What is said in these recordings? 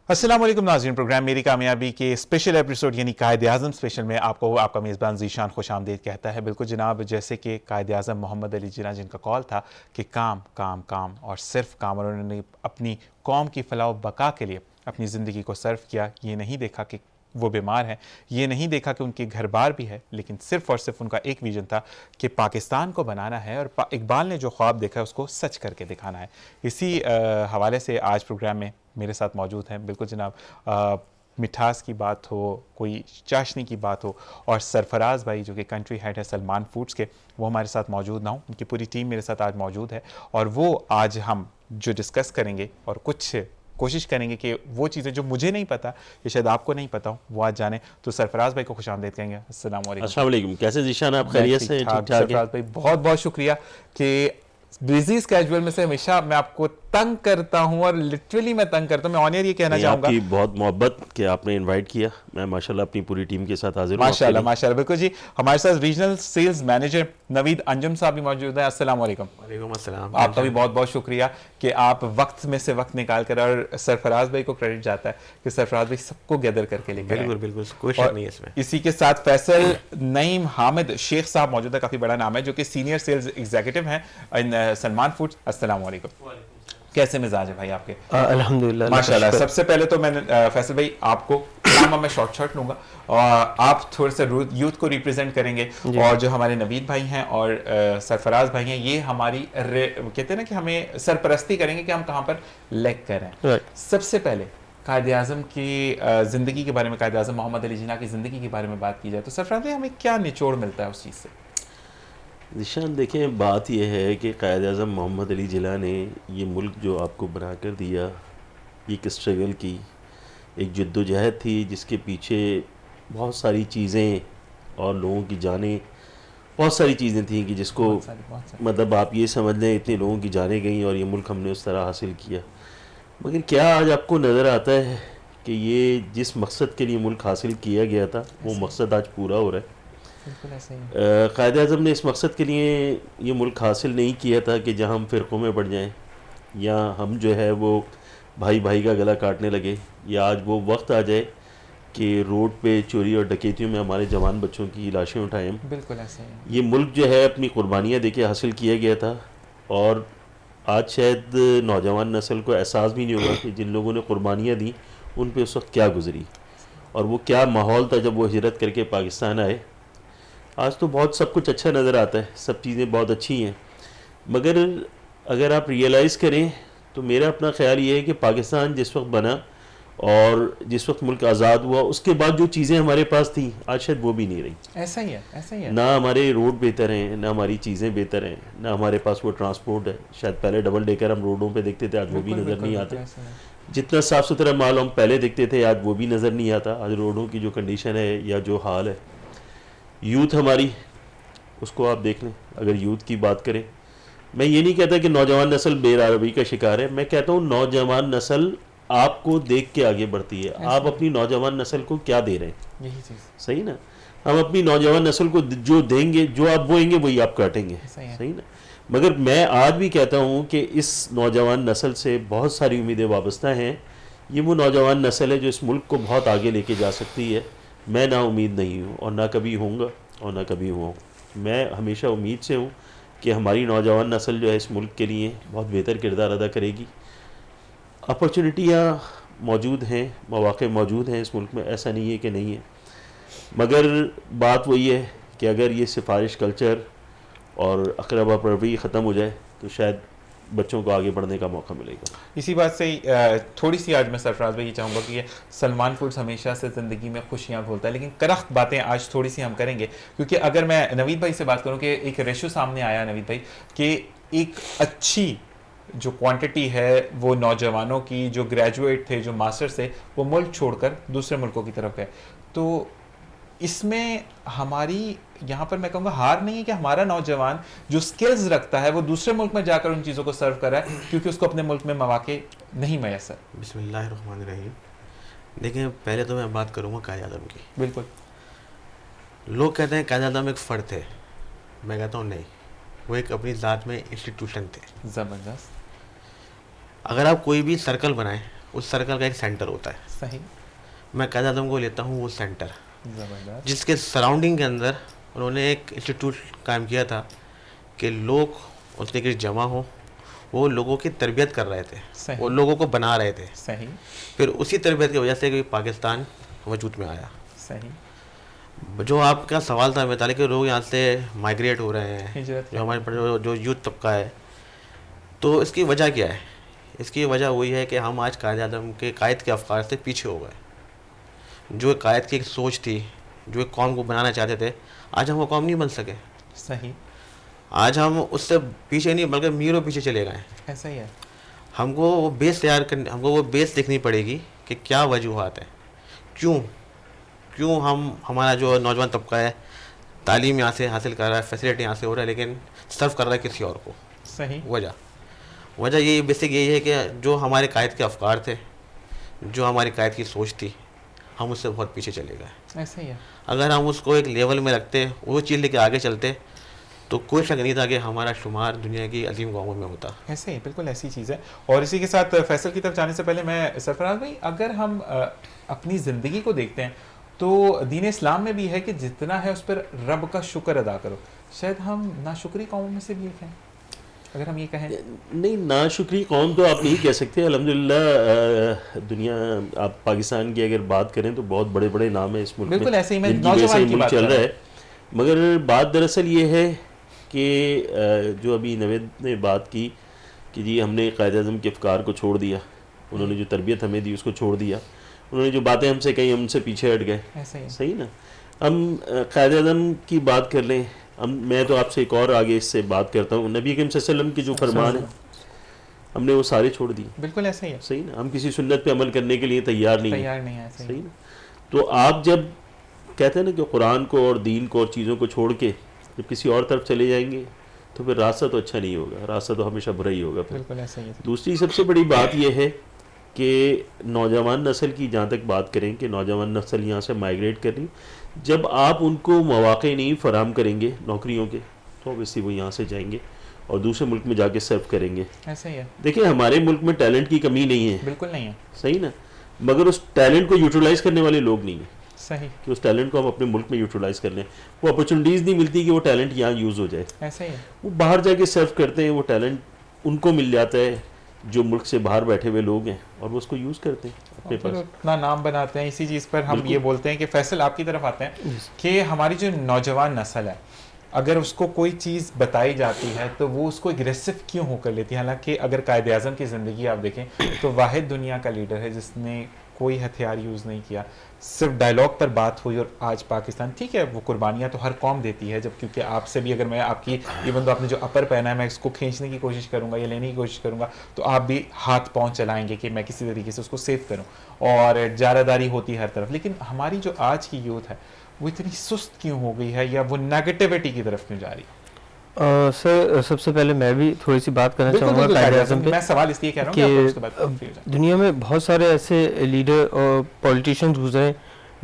अस्सलाम वालेकुम नाज़रीन, प्रोग्राम मेरी कामयाबी के स्पेशल एपिसोड यानी कायद-ए-आज़म स्पेशल में आपको आपका मेज़बान ज़ीशान खुशामदीद कहता है। बिल्कुल जनाब, जैसे कि कायद-ए-आज़म मोहम्मद अली जिन्ना जिनका कॉल था कि काम काम काम और सिर्फ काम, और उन्होंने अपनी कौम की फलाह व बका के लिए अपनी ज़िंदगी को सर्व किया। ये नहीं देखा कि वो बीमार हैं, ये नहीं देखा कि उनके घर बार भी है, लेकिन सिर्फ़ और सिर्फ उनका एक विज़न था कि पाकिस्तान को बनाना है और इकबाल ने जो ख्वाब देखा है उसको सच करके दिखाना है। इसी हवाले से आज प्रोग्राम में मेरे साथ मौजूद हैं। बिल्कुल जनाब, मिठास की बात हो, कोई चाशनी की बात हो, और सरफराज भाई जो कि कंट्री हेड है सलमान फूड्स के, वो हमारे साथ मौजूद ना हो। उनकी पूरी टीम मेरे साथ आज मौजूद है और वो आज हम जो डिस्कस करेंगे और कुछ कोशिश करेंगे कि वो चीज़ें जो मुझे नहीं पता या शायद आपको नहीं पता हो वो आज जाने। तो सरफराज भाई को खुशामदीद कहेंगे। अस्सलाम वालेकुम। अस्सलाम वालेकुम। कैसे ज़ीशान, आप खैरियत से? ठीक ठाक। सरफराज भाई बहुत बहुत शुक्रिया कि बिजी स्केड्यूल में से हमेशा मैं आपको तंग करता हूं, और लिटरली मैं तंग करता हूं। मैं ऑनर ये कहना चाहूंगा, आपकी बहुत मोहब्बत कि आपने इनवाइट किया। मैं माशाल्लाह अपनी पूरी टीम के साथ हाजिर हूं। माशाल्लाह माशाल्लाह। बिल्कुल जी, हमारे साथ regional sales manager Naveed Anjum साहब भी मौजूद है। अस्सलाम वालेकुम। वालेकुम अस्सलाम। आपका भी बहुत बहुत शुक्रिया कि आप वक्त में से वक्त निकाल कर, और सरफराज भाई को क्रेडिट जाता है कि सरफराज भाई सबको गैदर करके लेकर बिल्कुल बिल्कुल, कोई शक नहीं है इसमें। इसी के साथ फैसल नईम हामिद शेख साहब मौजूद है, काफ़ी बड़ा नाम है, जो कि सीनियर सेल्स एग्जीक्यूटिव हैं इन सलमान फूड्स। अस्सलाम वालेकुम। कैसे मिजाज है भाई आपके? अल्हम्दुलिल्लाह माशाल्लाह। सबसे पहले तो मैंने फैसल भाई आपको नाम मैं शॉर्ट लूंगा, और आप थोड़े से यूथ को रिप्रेजेंट करेंगे, और जो हमारे नवीद भाई हैं और सरफराज भाई हैं, ये हमारी कहते हैं ना कि हमें सरपरस्ती करेंगे कि हम कहाँ पर लेग कर रहे हैं। सबसे पहले कायद-ए-आज़म की ज़िंदगी के बारे में, कायद-ए-आज़म मोहम्मद अली जिन्ना की ज़िंदगी के बारे में बात की जाए तो सरफराज भाई हमें क्या निचोड़ मिलता है उस चीज़ से? ज़ीशान देखें, बात यह है कि कायद-ए-आज़म मोहम्मद अली जिन्ना ने ये मुल्क जो आपको बना कर दिया, एक स्ट्रगल की, एक जद्दोजहद थी जिसके पीछे बहुत सारी चीज़ें और लोगों की जानें, बहुत सारी चीज़ें थी कि जिसको बहुत सारी। मतलब आप ये समझ लें इतने लोगों की जानें गई और ये मुल्क हमने उस तरह हासिल किया। मगर क्या आज आपको नज़र आता है कि ये जिस मकसद के लिए मुल्क हासिल किया गया था वो मकसद आज पूरा हो रहा है? बिल्कुल ऐसे ही। कायद-ए-आज़म ने इस मकसद के लिए ये मुल्क हासिल नहीं किया था कि जहां हम फ़िरक़ों में बढ़ जाएं, या हम जो है वो भाई भाई का गला काटने लगे, या आज वो वक्त आ जाए कि रोड पे चोरी और डकैतियों में हमारे जवान बच्चों की लाशें उठाएं हम। बिल्कुल ऐसे ही। ये मुल्क जो है अपनी कुर्बानियाँ दे के हासिल किया गया था, और आज शायद नौजवान नस्ल को एहसास भी नहीं होगा कि जिन लोगों ने कुर्बानियाँ दी उन पे उस वक्त क्या गुजरी, और वो क्या माहौल था जब वो हिजरत करके पाकिस्तान आए। आज तो बहुत सब कुछ अच्छा नज़र आता है, सब चीज़ें बहुत अच्छी हैं, मगर अगर आप रियलाइज़ करें तो मेरा अपना ख्याल ये है कि पाकिस्तान जिस वक्त बना और जिस वक्त मुल्क आज़ाद हुआ उसके बाद जो चीज़ें हमारे पास थी आज शायद वो भी नहीं रही। ऐसा ही है, ऐसा ही है। ना हमारे रोड बेहतर हैं, ना हमारी चीज़ें बेहतर हैं, ना हमारे पास वो ट्रांसपोर्ट है। शायद पहले डबल डेकर हम रोडों पे देखते थे, आज वो भी नज़र नहीं आते। जितना साफ़ सुथरा माल हम पहले देखते थे आज वो भी नज़र नहीं आता। आज रोडों की जो कंडीशन है या जो हाल है, यूथ हमारी, उसको आप देख लें। अगर यूथ की बात करें, मैं ये नहीं कहता कि नौजवान नस्ल बेरारबी का शिकार है, मैं कहता हूँ नौजवान नस्ल आपको देख के आगे बढ़ती है। आप अपनी नौजवान नस्ल को क्या दे रहे हैं? यही चीज़ सही ना? हम अपनी नौजवान नस्ल को जो देंगे, जो आप बोएंगे वही आप काटेंगे। सही ना? मगर मैं आज भी कहता हूँ कि इस नौजवान नस्ल से बहुत सारी उम्मीदें वाबस्ता हैं। ये वो नौजवान नस्ल है जो इस मुल्क को बहुत आगे लेके जा सकती है। मैं ना उम्मीद नहीं हूँ और ना कभी होऊंगा और ना कभी हुआ हूँ। मैं हमेशा उम्मीद से हूँ कि हमारी नौजवान नस्ल जो है इस मुल्क के लिए बहुत बेहतर किरदार अदा करेगी। अपॉर्चुनिटियाँ मौजूद हैं, मौक़े मौजूद हैं इस मुल्क में, ऐसा नहीं है कि नहीं है। मगर बात वही है कि अगर ये सिफारिश कल्चर और अक़रबा परवरी ख़त्म हो जाए तो शायद बच्चों को आगे बढ़ने का मौका मिलेगा। इसी बात से थोड़ी सी आज मैं सरफराज भाई ये चाहूँगा कि ये सलमान फूड्स हमेशा से ज़िंदगी में खुशियाँ बोलता है, लेकिन करख्त बातें आज थोड़ी सी हम करेंगे, क्योंकि अगर मैं नवीद भाई से बात करूँ कि एक रेशो सामने आया नवीद भाई कि एक अच्छी जो क्वांटिटी है वो नौजवानों की, जो ग्रेजुएट थे, जो मास्टर्स थे, वो मुल्क छोड़कर दूसरे मुल्कों की तरफ गए। तो इसमें हमारी यहाँ पर मैं कहूँगा हार नहीं है कि हमारा नौजवान जो स्किल्स रखता है वो दूसरे मुल्क में जाकर उन चीज़ों को सर्व कर रहा है, क्योंकि उसको अपने मुल्क में मौके नहीं मैसर। बिस्मिल्लाहिर्रहमानिर्रहीम। देखिए, पहले तो मैं बात करूँगा कायद-ए-आज़म की। बिल्कुल। लोग कहते हैं कायद-ए-आज़म एक फ़र्द थे, मैं कहता हूँ नहीं, वो एक अपनी ज़ात में इंस्टीट्यूशन थे। ज़बरदस्त। अगर आप कोई भी सर्कल बनाएं उस सर्कल का एक सेंटर होता है। सही, मैं कायद आज़म को लेता हूँ वो सेंटर, ज़बरदस्त, जिसके सराउंडिंग के अंदर उन्होंने एक इंस्टीट्यूट कायम किया था कि लोग उसके गिर्द जमा हो, वो लोगों की तरबियत कर रहे थे, सही। वो लोगों को बना रहे थे। सही, फिर उसी तरबियत की वजह से कि पाकिस्तान वजूद में आया। सही, जो आपका सवाल था मिताली के लोग यहाँ से माइग्रेट हो रहे हैं, हिजरत जो हमारे जो यूथ तबका है, तो इसकी वजह क्या है? इसकी वजह वही है कि हम आज कायद आज़म के कायद के अफकार से पीछे हो गए। जो कायद की एक सोच थी, जो एक कौम को बनाना चाहते थे, आज हम वो कौम नहीं बन सके। सही, आज हम उससे पीछे नहीं बल्कि मीलों पीछे चले गए। ऐसा ही है। हमको वो बेस तैयार करनी, हमको वो बेस देखनी पड़ेगी कि क्या वजूहात हैं, क्यों हमारा जो नौजवान तबका है तालीम यहाँ से हासिल कर रहा है, फैसिलिटी यहाँ से हो रहा है, लेकिन सर्व कर रहा है किसी और को। सही, वजह यही बेसिक यही है कि जो हमारे कायद के अफकार थे, जो हमारी कायद की सोच थी, हम उससे बहुत पीछे चले गए। ऐसा ही है। अगर हम उसको एक लेवल में रखते, वो चीज़ लेके आगे चलते, तो कोई शक नहीं था कि हमारा शुमार दुनिया की अजीम कौमों में होता। ऐसे ही, बिल्कुल ऐसी चीज़ है। और इसी के साथ फैसल की तरफ जाने से पहले मैं सरफराज भाई, अगर हम अपनी ज़िंदगी को देखते हैं तो दीन इस्लाम में भी है कि जितना है उस पर रब का शुक्र अदा करो। शायद हम नाशुक्री कौमों में से भी एक हैं, अगर हम ये कहें। नहीं, नाशुक्री कौम तो आप नहीं कह सकते। अल्हम्दुलिल्लाह दुनिया, आप पाकिस्तान की अगर बात करें तो बहुत बड़े बड़े नाम है इस मुल्क में, बिल्कुल ऐसे ही, मैं जिनकी वजह से नौजवान की मुल्क बात चल कर रहा रहा है। मगर बात दरअसल ये है कि जो अभी नवेद ने बात की कि जी हमने कायद आज़म के अफकार को छोड़ दिया, उन्होंने जो तरबियत हमें दी उसको छोड़ दिया, उन्होंने जो बातें हमसे कही हम उनसे पीछे हट गए। ऐसे ही, सही ना। हम कायद आज़म की बात कर लें, मैं तो आपसे एक और आगे इससे बात करता हूँ। नबी करीम सल्लल्लाहु अलैहि वसल्लम के जो फरमान है हमने वो सारे छोड़ दिए। बिल्कुल ऐसे ही है। सही ना। हम किसी सुन्नत पे अमल करने के लिए तैयार नहीं है। सही ना। तो आप जब कहते हैं ना कि कुरान को और दीन को और चीज़ों को छोड़ के जब किसी और तरफ चले जाएंगे तो फिर रास्ता तो अच्छा नहीं होगा, रास्ता तो हमेशा बुरा ही होगा फिर। बिल्कुल ऐसे ही है। दूसरी सबसे बड़ी बात यह है कि नौजवान नस्ल की जहाँ तक बात करें कि नौजवान नस्ल यहाँ से माइग्रेट कर रही, जब आप उनको मौक़े नहीं फराहम करेंगे नौकरियों के तो ऑब्वियसली वो यहाँ से जाएंगे और दूसरे मुल्क में जाके सर्व करेंगे। ऐसा ही है। देखिए हमारे मुल्क में टैलेंट की कमी नहीं है, बिल्कुल नहीं है। सही ना, मगर उस टैलेंट को यूटिलाइज़ करने वाले लोग नहीं हैं। सही, कि उस टैलेंट को हम अपने मुल्क में यूटिलाइज़ कर लें। वो अपॉर्चुनिटीज़ नहीं मिलती कि वो टैलेंट यहाँ यूज़ हो जाए। ऐसा ही है। वो बाहर जाके सर्व करते हैं, वो टैलेंट उनको मिल जाता है जो मुल्क से बाहर बैठे हुए लोग हैं और वो उसको यूज़ करते हैं अपने पास, अपना नाम बनाते हैं। इसी चीज़ पर हम ये बोलते हैं कि फैसल आपकी तरफ आते हैं कि हमारी जो नौजवान नस्ल है, अगर उसको कोई चीज़ बताई जाती है तो वो उसको एग्रेसिव क्यों होकर लेती है। हालांकि अगर कायद आज़म की ज़िंदगी आप देखें तो वाहिद दुनिया का लीडर है जिसने कोई हथियार यूज़ नहीं किया, सिर्फ डायलॉग पर बात हुई और आज पाकिस्तान, ठीक है वो कुर्बानियाँ तो हर कौम देती है। जब क्योंकि आपसे भी अगर मैं आपकी इवन तो आपने जो अपर पहना है मैं इसको खींचने की कोशिश करूँगा या लेने की कोशिश करूँगा तो आप भी हाथ पाँव चलाएंगे कि मैं किसी तरीके से उसको सेव करूँ, और जारादारी होती है हर तरफ। लेकिन हमारी जो आज की यूथ है वो इतनी सुस्त क्यों हो गई है या वो नेगेटिविटी की तरफ क्यों जा रही है? सर सबसे पहले मैं भी थोड़ी सी बात करना चाहूँगा कायद आज़म पे। मैं सवाल इसलिए कह रहा हूँ कि आप उसके बाद फ्री हो जाएं। दुनिया में बहुत सारे ऐसे लीडर और पॉलिटिशियंस गुजरे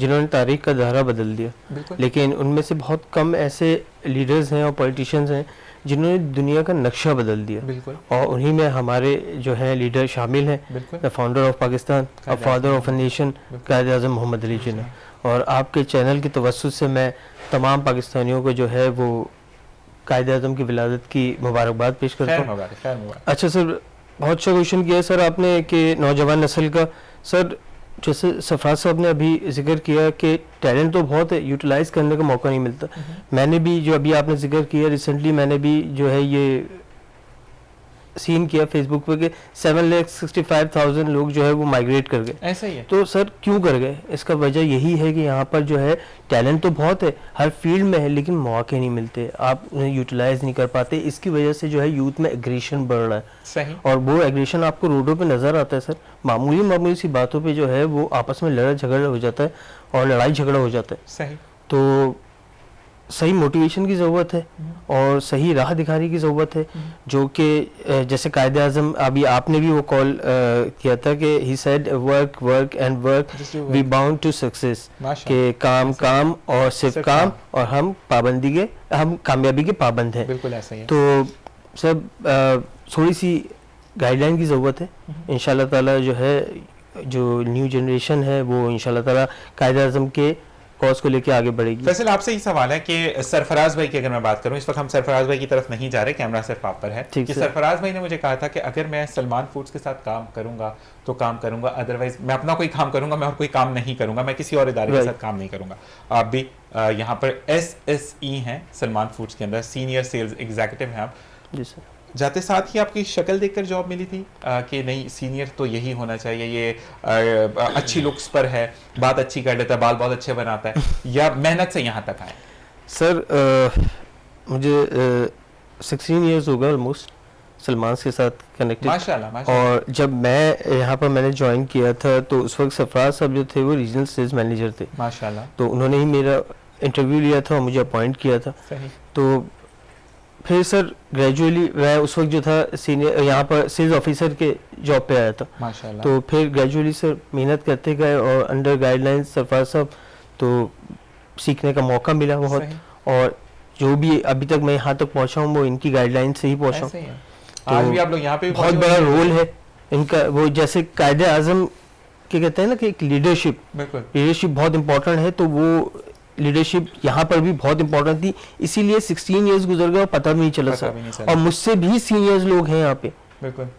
जिन्होंने तारीख का धारा बदल दिया, लेकिन उनमें से बहुत कम ऐसे लीडर्स हैं और पॉलिटिशियंस हैं जिन्होंने दुनिया का नक्शा बदल दिया, और उन्हीं में हमारे जो हैं लीडर शामिल हैं, द फाउंडर ऑफ पाकिस्तान और फादर ऑफ अ नेशन कायद आज़म मोहम्मद अली जिन्ना। और आपके चैनल की तवस्सुत से मैं तमाम पाकिस्तानियों को जो है वो कायद आज़म की विलादत की मुबारकबाद पेश करता हूँ। अच्छा सर, बहुत अच्छा क्वेश्चन किया सर आपने कि नौजवान नस्ल का। सर जैसे सरफराज साहब ने अभी जिक्र किया कि टैलेंट तो बहुत है, यूटिलाइज़ करने का मौका नहीं मिलता। मैंने भी जो अभी आपने जिक्र किया रिसेंटली, मैंने भी जो है ये सीन किया फेसबुक पे कि 7,65,000 लोग जो है वो माइग्रेट कर गए। ऐसा ही है। तो सर क्यों कर गए? इसका वजह यही है कि यहाँ पर जो है टैलेंट तो बहुत है, हर फील्ड में है, लेकिन मौके नहीं मिलते, आप उन्हें यूटिलाइज नहीं कर पाते। इसकी वजह से जो है यूथ में एग्रेशन बढ़ रहा है। सही। और वो एग्रेशन आपको रोडों पे नज़र आता है सर, मामूली सी बातों पे जो है वो आपस में लड़ा झगड़ा हो जाता है और लड़ाई झगड़ा हो जाता है। सही। तो सही मोटिवेशन की ज़रूरत है और सही राह दिखाने की ज़रूरत है, जो कि जैसे कायद आज़म अभी आपने भी वो कॉल किया था कि he said work work and work we bound to success, कि काम काम और सिर्फ काम और हम कामयाबी के पाबंद हैं। बिल्कुल ऐसा ही है। तो सब थोड़ी सी गाइडलाइन की ज़रूरत है। इंशाल्लाह ताला जो है जो न्यू जनरेशन है वो इंशाल्लाह ताला कायदे आज़म के कॉज को लेके आगे बढ़ेगी। फैसल, आपसे ही सवाल है कि सरफराज भाई की अगर मैं बात करूं, इस वक्त हम सरफराज भाई की तरफ नहीं जा रहे, कैमरा सिर्फ आप पर है, कि सरफराज भाई ने मुझे कहा था कि अगर मैं सलमान फूड्स के साथ काम करूंगा तो काम करूंगा, अदरवाइज मैं अपना कोई काम करूंगा, मैं और कोई काम नहीं करूंगा, मैं किसी और इदारे के साथ काम नहीं करूंगा। आप भी यहाँ पर SSE हैं सलमान फूड्स के अंदर, सीनियर सेल्स एग्जीक्यूटिव हैं आप। जी सर। जाते साथ ही आपकी शक्ल देखकर जॉब मिली थी कि नहीं सीनियर तो यही होना चाहिए, ये अच्छी लुक्स पर है, बात अच्छी कर लेता है, बाल बहुत अच्छे बनाता है, या मेहनत से यहाँ तक आए? सर मुझे 16 इयर्स हो गए ऑलमोस्ट सलमान के साथ कनेक्टेड। माशाल्लाह, माशाल्लाह। और जब मैं यहाँ पर मैंने ज्वाइन किया था तो उस वक्त सरफराज साहब जो थे वो रीजनल सेल्स मैनेजर थे। माशाल्लाह। तो उन्होंने ही मेरा इंटरव्यू लिया था और मुझे अपॉइंट किया था। सही। तो फिर सर ग्रेजुअली मैं उस वक्त जो था सीनियर यहाँ पर सेल्स ऑफिसर के जॉब पे आया था। माशाल्लाह। तो फिर ग्रेजुअली सर मेहनत करते गए और अंडर गाइडलाइंस सरफराज साहब तो सीखने का मौका मिला बहुत। और जो भी अभी तक मैं यहाँ तक पहुँचा हूँ वो इनकी गाइडलाइन से ही पहुँचा हूँ। तो आज भी आप लोग यहाँ पे बहुत बड़ा रोल है इनका। वो जैसे कायदे आज़म के कहते हैं ना कि एक लीडरशिप बहुत इंपॉर्टेंट है, तो वो लीडरशिप यहाँ पर भी बहुत इंपॉर्टेंट थी, इसीलिए 16 इयर्स गुजर गए और पता भी नहीं चला सर। और मुझसे भी सीनियर्स लोग हैं यहाँ पे,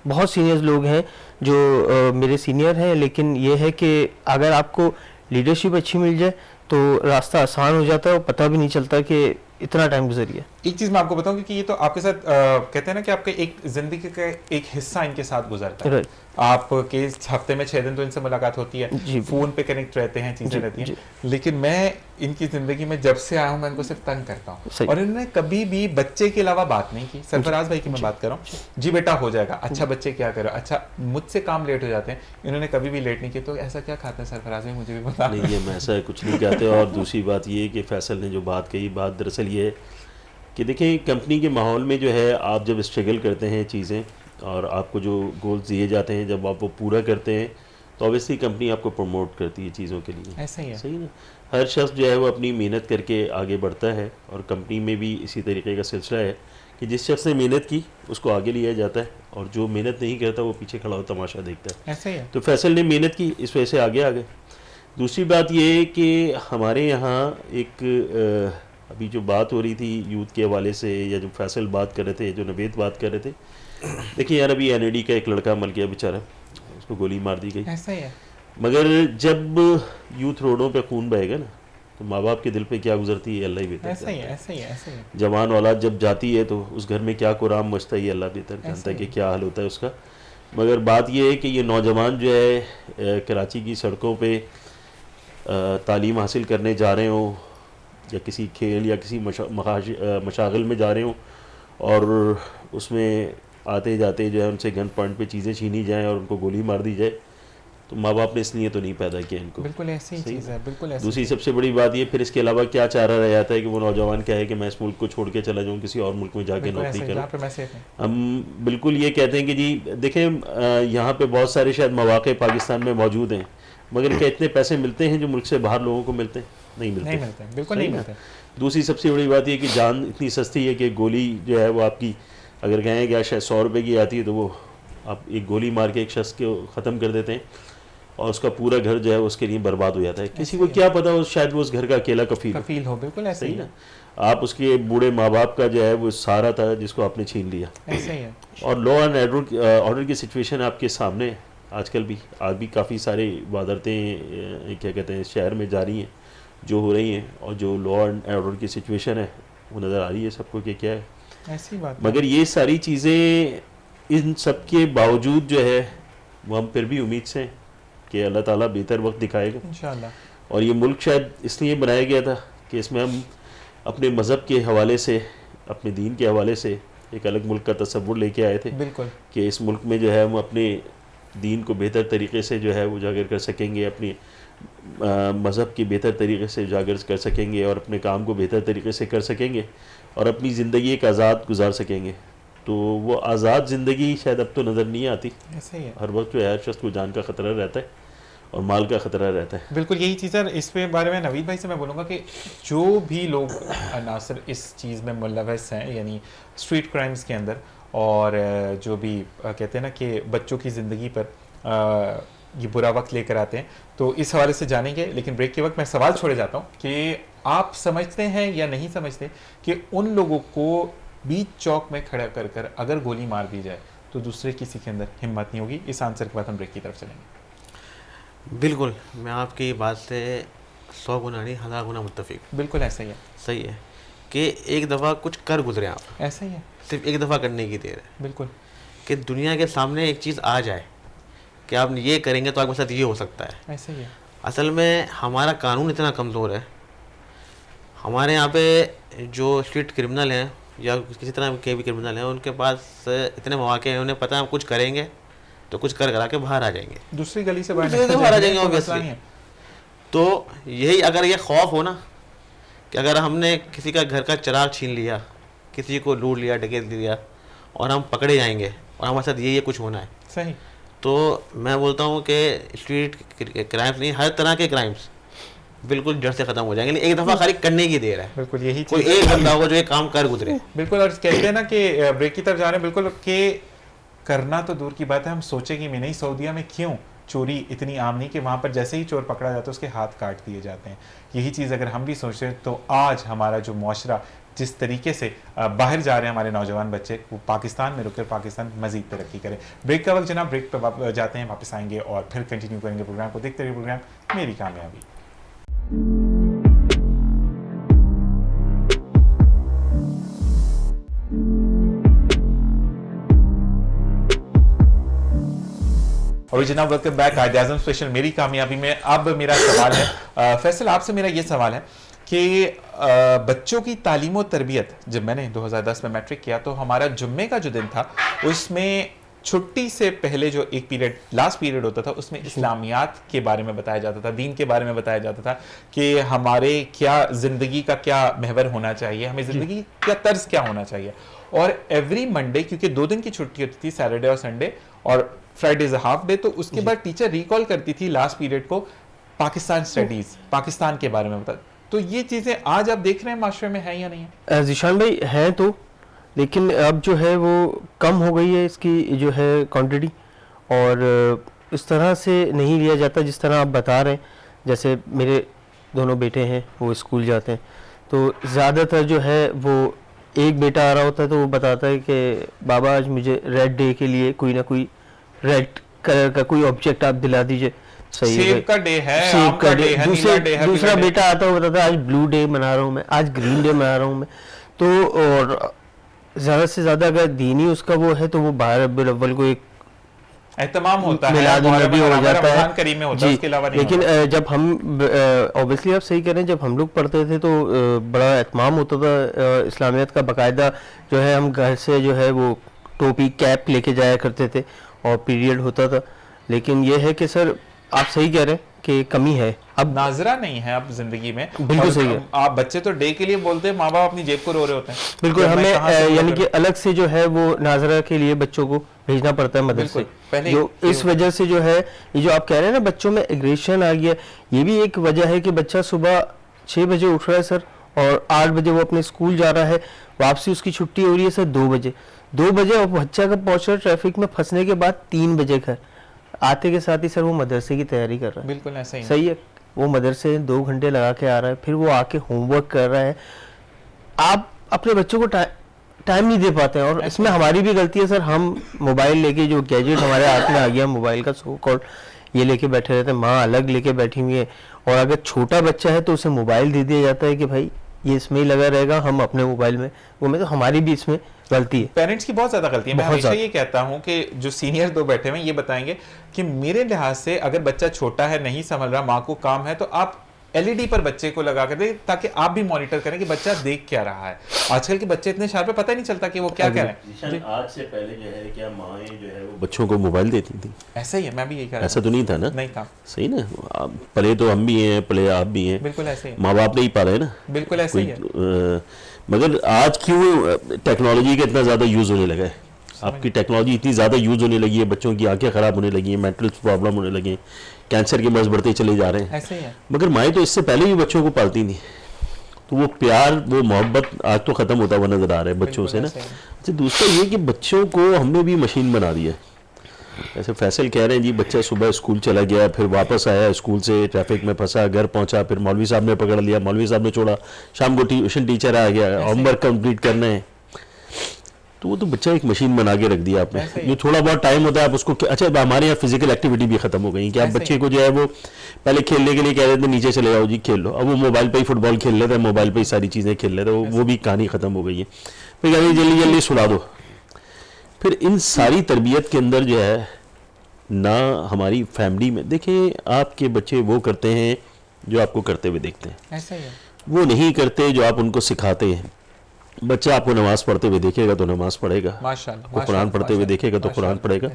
बहुत सीनियर्स लोग हैं जो मेरे सीनियर हैं, लेकिन ये है कि अगर आपको लीडरशिप अच्छी मिल जाए तो रास्ता आसान हो जाता है और पता भी नहीं चलता कि इतना टाइम गुजर गया। एक चीज मैं आपको बताऊं, क्योंकि ये तो आपके साथ कहते हैं ना कि आपके एक जिंदगी का एक हिस्सा इनके साथ गुजरता है। आपके हफ्ते में 6 दिन तो इनसे मुलाकात होती है, फोन पे कनेक्ट रहते हैं, चीजें रहती हैं, लेकिन मैं इनकी जिंदगी में जब से आया हूं मैं इनको सिर्फ तंग करता हूं, और इन्होंने कभी भी बच्चे के अलावा बात नहीं की। सरफराज भाई की मैं बात कर रहा हूँ, जी बेटा हो जाएगा, अच्छा बच्चे क्या करो, अच्छा मुझसे काम लेट हो जाते हैं, इन्होंने कभी भी लेट नहीं किया। तो ऐसा क्या खाते हैं सरफराज भाई, मुझे भी बता। नहीं, ये मैं ऐसा कुछ नहीं कहते। और दूसरी बात ये कि फैसल ने जो बात कही, बात दरअसल ये है कि देखें कंपनी के माहौल में जो है आप जब स्ट्रगल करते हैं चीज़ें और आपको जो गोल्स दिए जाते हैं जब आप वो पूरा करते हैं तो ऑब्वियसली कंपनी आपको प्रमोट करती है चीज़ों के लिए। ऐसा ही है, सही ना। हर शख्स जो है वो अपनी मेहनत करके आगे बढ़ता है और कंपनी में भी इसी तरीके का सिलसिला है कि जिस शख्स ने मेहनत की उसको आगे लिया जाता है और जो मेहनत नहीं करता वो पीछे खड़ा हो तमाशा देखता है। ऐसा ही है। तो फैसल ने मेहनत की, इस वजह से आगे आ गए। दूसरी बात ये है कि हमारे यहाँ एक अभी जो बात हो रही थी यूथ के हवाले से, या जो फैसल बात कर रहे थे, जो नवेद बात कर रहे थे, देखिए यार अभी NAD का एक लड़का मर गया बेचारा, उसको गोली मार दी गई। ऐसा ही है। मगर जब यूथ रोडों पे खून बहेगा ना तो माँ बाप के दिल पे क्या गुजरती है अल्लाह ही बेहतर ऐसा ही है, ऐसा ही है, ऐसा ही है। जवान औलाद जब जाती है तो उस घर में क्या कुराम मचता है ये अल्लाह बेहतर जानता है कि क्या हाल होता है उसका। मगर बात यह है कि ये नौजवान जो है कराची की सड़कों पर तालीम हासिल करने जा रहे हों या किसी खेल या किसी मशागिल में जा रहे हों और उसमें आते जाते जो है उनसे गन पॉइंट पे चीज़ें छीनी जाएं और उनको गोली मार दी जाए, तो माँ बाप ने इसलिए तो नहीं पैदा किया इनको। बिल्कुल ऐसी ही चीज़ है, बिल्कुल ऐसी। दूसरी सबसे बड़ी बात ये, फिर इसके अलावा क्या चारा रह जाता है कि वो नौजवान क्या है कि मैं इस मुल्क को छोड़ के चला जाऊँ, किसी और मुल्क में जाके नौकरी करूँ। हम बिल्कुल ये कहते हैं कि जी देखें यहाँ पे बहुत सारे शायद मौक़े पाकिस्तान में मौजूद हैं, मगर क्या इतने पैसे मिलते हैं जो मुल्क से बाहर लोगों को मिलते हैं? नहीं मिलते, बिल्कुल नहीं मिलते। दूसरी सबसे बड़ी बात यह कि जान इतनी सस्ती है कि गोली जो है वो आपकी अगर कहें कि शायद 100 रुपये की आती है तो वो आप एक गोली मार के एक शख्स को ख़त्म कर देते हैं और उसका पूरा घर जो है उसके लिए बर्बाद हो जाता है। किसी को क्या पता हो शायद वो उस घर का अकेला कफील हो। बिल्कुल ऐसा ही ना। आप उसके बूढ़े माँ बाप का जो है वो सहारा था जिसको आपने छीन लिया। ऐसा ही है। और लॉ एंड ऑर्डर की सिचुएशन आपके सामने है आजकल भी। आज भी काफ़ी सारे वारदातें क्या कहते हैं शहर में जारी हैं जो हो रही हैं, और जो लॉ एंड ऑर्डर की सिचुएशन है वो नज़र आ रही है सबको कि क्या है। ऐसी बात। मगर ये सारी चीज़ें इन सब के बावजूद जो है वो हम फिर भी उम्मीद से कि अल्लाह ताला बेहतर वक्त दिखाएगा इंशाअल्लाह। और ये मुल्क शायद इसलिए बनाया गया था कि इसमें हम अपने मज़हब के हवाले से, अपने दीन के हवाले से एक अलग मुल्क का तसव्वुर लेके आए थे। बिल्कुल कि इस मुल्क में जो है हम अपने दीन को बेहतर तरीके से जो है उजागर कर सकेंगे, अपनी मज़हब की बेहतर तरीके से उजागर कर सकेंगे और अपने काम को बेहतर तरीके से कर सकेंगे और अपनी ज़िंदगी एक आज़ाद गुजार सकेंगे। तो वो आज़ाद ज़िंदगी शायद अब तो नज़र नहीं आती। ऐसा ही है। हर वक्त जो है हर शख्स को जान का ख़तरा रहता है और माल का ख़तरा रहता है। बिल्कुल यही चीज़ है। इस पे बारे में नवीद भाई से मैं बोलूँगा कि जो भी लोग नासिर इस चीज़ में मुलव्वस हैं, यानी स्ट्रीट क्राइम्स के अंदर, और जो भी कहते हैं ना कि बच्चों की ज़िंदगी पर ये बुरा वक्त लेकर आते हैं, तो इस हवाले से जानेंगे। लेकिन ब्रेक के वक्त मैं सवाल छोड़े जाता हूँ कि आप समझते हैं या नहीं समझते कि उन लोगों को बीच चौक में खड़ा कर कर अगर गोली मार दी जाए तो दूसरे किसी के अंदर हिम्मत नहीं होगी? इस आंसर के बाद हम ब्रेक की तरफ चलेंगे। बिल्कुल, मैं आपकी बात से 100 गुना नहीं 1000 गुना मुत्तफिक। बिल्कुल ऐसा ही है, सही है कि एक दफ़ा कुछ कर गुजरे आप, ऐसा ही है, सिर्फ एक दफ़ा करने की देर है बिल्कुल। कि दुनिया के सामने एक चीज़ आ जाए कि आप ये करेंगे तो आपके साथ ये हो सकता है। ऐसा ही है। असल में हमारा कानून इतना कमज़ोर है, हमारे यहाँ पे जो स्ट्रीट क्रिमिनल हैं या किसी तरह के भी क्रिमिनल हैं, उनके पास इतने मौके हैं, उन्हें पता है हम कुछ करेंगे तो कुछ कर करा के बाहर आ जाएंगे, दूसरी गली से दूसरी गली से बाहर आ जाएंगे कोई मसला obviously। नहीं है। तो यही अगर ये खौफ हो ना कि अगर हमने किसी का घर का चिराग छीन लिया, किसी को लूट लिया, डकैत लिया और हम पकड़े जाएंगे और हमारे साथ ये कुछ होना है, सही। तो मैं बोलता हूँ कि स्ट्रीट क्राइम्स नहीं, हर तरह के क्राइम्स बिल्कुल जड़ से ख़त्म हो जाएंगे। लेकिन एक दफ़ा खाली करने की देर है, बिल्कुल यही कोई चीज़ एक बंदा होगा जो ये काम कर गुजरे। बिल्कुल। और कहते हैं ना कि ब्रेक की तरफ जा रहे हैं, बिल्कुल कि करना तो दूर की बात है, हम सोचेंगे भी नहीं सऊदीया में क्यों चोरी इतनी आम नहीं कि वहाँ पर जैसे ही चोर पकड़ा जाता है उसके हाथ काट दिए जाते हैं। यही चीज़ अगर हम भी सोचें तो आज हमारा जो मुआशरा जिस तरीके से बाहर जा रहे हैं हमारे नौजवान बच्चे, वो पाकिस्तान में रुककर पाकिस्तान मजीद तरक्की करे। ब्रेक का वक्त जनाब, ब्रेक पर जाते हैं, वापस आएंगे और फिर कंटिन्यू करेंगे प्रोग्राम को। देखते रहिए प्रोग्राम मेरी कामयाबी। और जनाब वेलकम बैक कायदे आज़म स्पेशल मेरी कामयाबी में। अब मेरा सवाल है फैसल, आपसे मेरा ये सवाल है कि बच्चों की तालीम और तरबियत, जब मैंने 2010 में मैट्रिक किया तो हमारा जुम्मे का जो दिन था उसमें छुट्टी से पहले जो एक पीरियड लास्ट पीरियड होता था उसमें इस्लामियात के बारे में बताया जाता था, दीन के बारे में बताया जाता था कि हमारे क्या ज़िंदगी का क्या महवर होना चाहिए, हमें ज़िंदगी का तर्ज क्या होना चाहिए। और एवरी मंडे, क्योंकि 2 दिन की छुट्टी होती थी, सैटरडे और संडे, और फ्राइडे इज हाफ डे, तो उसके बाद टीचर रिकॉल करती थी लास्ट पीरियड को पाकिस्तान स्टडीज, पाकिस्तान के बारे में बता। तो ये चीजें आज आप देख रहे हैं माशरे में है या नहीं है? जीशान भाई है तो, लेकिन अब जो है वो कम हो गई है इसकी जो है क्वांटिटी, और इस तरह से नहीं लिया जाता जिस तरह आप बता रहे हैं। जैसे मेरे दोनों बेटे हैं, वो स्कूल जाते हैं, तो ज़्यादातर जो है वो एक बेटा आ रहा होता है तो वो बताता है कि बाबा आज मुझे रेड डे के लिए कोई ना कोई रेड कलर का कोई ऑब्जेक्ट आप दिला दीजिए। सही है, सेब का डे है, सेब आम का डे है, नीला डे है, दूसरा पीला डे। बेटा आता है, वो बताता है आज ब्लू डे मना रहा हूँ मैं, आज ग्रीन डे मना रहा हूँ मैं। तो और ज़्यादा से ज़्यादा अगर दीनी उसका वो है तो वो 12 रबीउल अव्वल को एक एहतमाम होता है, मिलादुन नबी हो जाता है, रमज़ान करीम में होता है, उसके अलावा नहीं लेकिन होता। जब हम ऑब्वियसली आप सही कह रहे हैं, जब हम लोग पढ़ते थे तो बड़ा एहतमाम होता था इस्लामियत का, बाकायदा जो है हम घर से जो है वो टोपी कैप लेके जाया करते थे और पीरियड होता था। लेकिन ये है कि सर आप सही कह रहे हैं कि कमी है, अब नाजरा नहीं है अब जिंदगी में। बिल्कुल और सही है। आप बच्चे तो डे के लिए बोलते हैं, माँ बाप अपनी जेब को रो रहे होते हैं। बिल्कुल, कि मैं हमें कहाँ से पूरा यानी कि करूं? अलग से जो है वो नाजरा के लिए बच्चों को भेजना पड़ता है मदरसे। बिल्कुल, पहले जो इस वजह से जो है ये जो आप कह रहे हैं ना बच्चों में एग्रेशन आ गया, ये भी एक वजह है कि बच्चा सुबह 6 बजे उठ रहा है सर, और 8 बजे वो अपने स्कूल जा रहा है, वापसी उसकी छुट्टी हो रही है सर 2 बजे, 2 बजे और बच्चा का पहुंच रहा है ट्रैफिक में फंसने के बाद 3 बजे घर आते के साथ ही सर वो मदरसे की तैयारी कर रहा है। बिल्कुल ऐसा ही है। सही है, वो मदरसे 2 घंटे लगा के आ रहा है, फिर वो आके होमवर्क कर रहा है, आप अपने बच्चों को टाइम नहीं दे पाते हैं। और इसमें हमारी भी गलती है सर, हम मोबाइल लेके, जो गैजेट हमारे हाथ में आ गया मोबाइल का सो कॉल्ड, ये लेके बैठे रहते हैं, माँ अलग लेके बैठी हुई है, और अगर छोटा बच्चा है तो उसे मोबाइल दे दिया जाता है कि भाई ये इसमें ही लगा रहेगा, हम अपने मोबाइल में वो में, तो हमारी भी इसमें गलती है, पेरेंट्स की बहुत ज्यादा गलती है। मैं बहुत हमेशा ज्यादा। ये कहता हूं कि जो सीनियर 2 बैठे हुए हैं ये बताएंगे कि मेरे लिहाज से अगर बच्चा छोटा है, नहीं संभल रहा, माँ को काम है, तो आप एलईडी पर बच्चे को लगा कर दे ताकि आप भी मॉनिटर करें कि बच्चा देख क्या रहा है। आजकल के बच्चे इतने शार्प है, पता ही नहीं चलता कि वो क्या कह रहे हैं। आज से पहले जो है क्या माएँ जो है वो बच्चों को मोबाइल देती थी? ऐसा ही है, मैं भी यही कह रहा ऐसा तो नहीं था ना? नहीं था, सही ना, पले तो हम भी हैं, पले आप भी हैं, बिल्कुल ऐसे ही है, माँ बाप नहीं पा रहे ना, बिल्कुल ऐसे ही है। मगर आज क्यों टेक्नोलॉजी का इतना ज़्यादा यूज़ होने लगा है? आपकी टेक्नोलॉजी इतनी ज़्यादा यूज़ होने लगी है, बच्चों की आंखें ख़राब होने लगी हैं, मेंटल प्रॉब्लम होने लगी हैं, कैंसर के मर्ज बढ़ते चले जा रहे हैं। ऐसे ही है। मगर माएँ तो इससे पहले भी बच्चों को पालती नहीं, तो वो प्यार, वो मोहब्बत आज तो ख़त्म होता हुआ नज़र आ रहा है बच्चों से ना। ऐसे ही है। अच्छा, दूसरा ये कि बच्चों को हमने भी मशीन बना दिया है। ऐसे फैसल कह रहे हैं जी, बच्चा सुबह स्कूल चला गया, फिर वापस आया स्कूल से, ट्रैफिक में फंसा, घर पहुंचा, फिर मौलवी साहब ने पकड़ लिया, मौलवी साहब ने छोड़ा, शाम को ट्यूशन टीचर आ गया, होमवर्क कंप्लीट करना है। तो वो तो बच्चा एक मशीन बना के रख दिया आपने। जो थोड़ा बहुत टाइम होता है आप उसको, अच्छा हमारे यहाँ फिजिकल एक्टिविटी भी खत्म हो गई कि आप बच्चे को जो है वो पहले खेलने के लिए कह रहे थे नीचे चले जाओ जी खेल लो, अब वो मोबाइल पे ही फुटबॉल खेल लेते हैं, मोबाइल पे ही सारी चीज़ें खेल लेते हैं, वो भी कहानी खत्म हो गई है। फिर कहते हैं जल्दी जल्दी सुला दो। फिर इन सारी तरबियत के अंदर जो है ना, हमारी फैमिली में देखें, आपके बच्चे वो करते हैं जो आपको करते हुए देखते हैं, ऐसा ही है। वो नहीं करते जो आप उनको सिखाते हैं। बच्चा आपको नमाज पढ़ते हुए देखेगा तो नमाज पढ़ेगा, माशाल्लाह, आपको कुरान पढ़ते हुए देखेगा तो कुरान पढ़ेगा,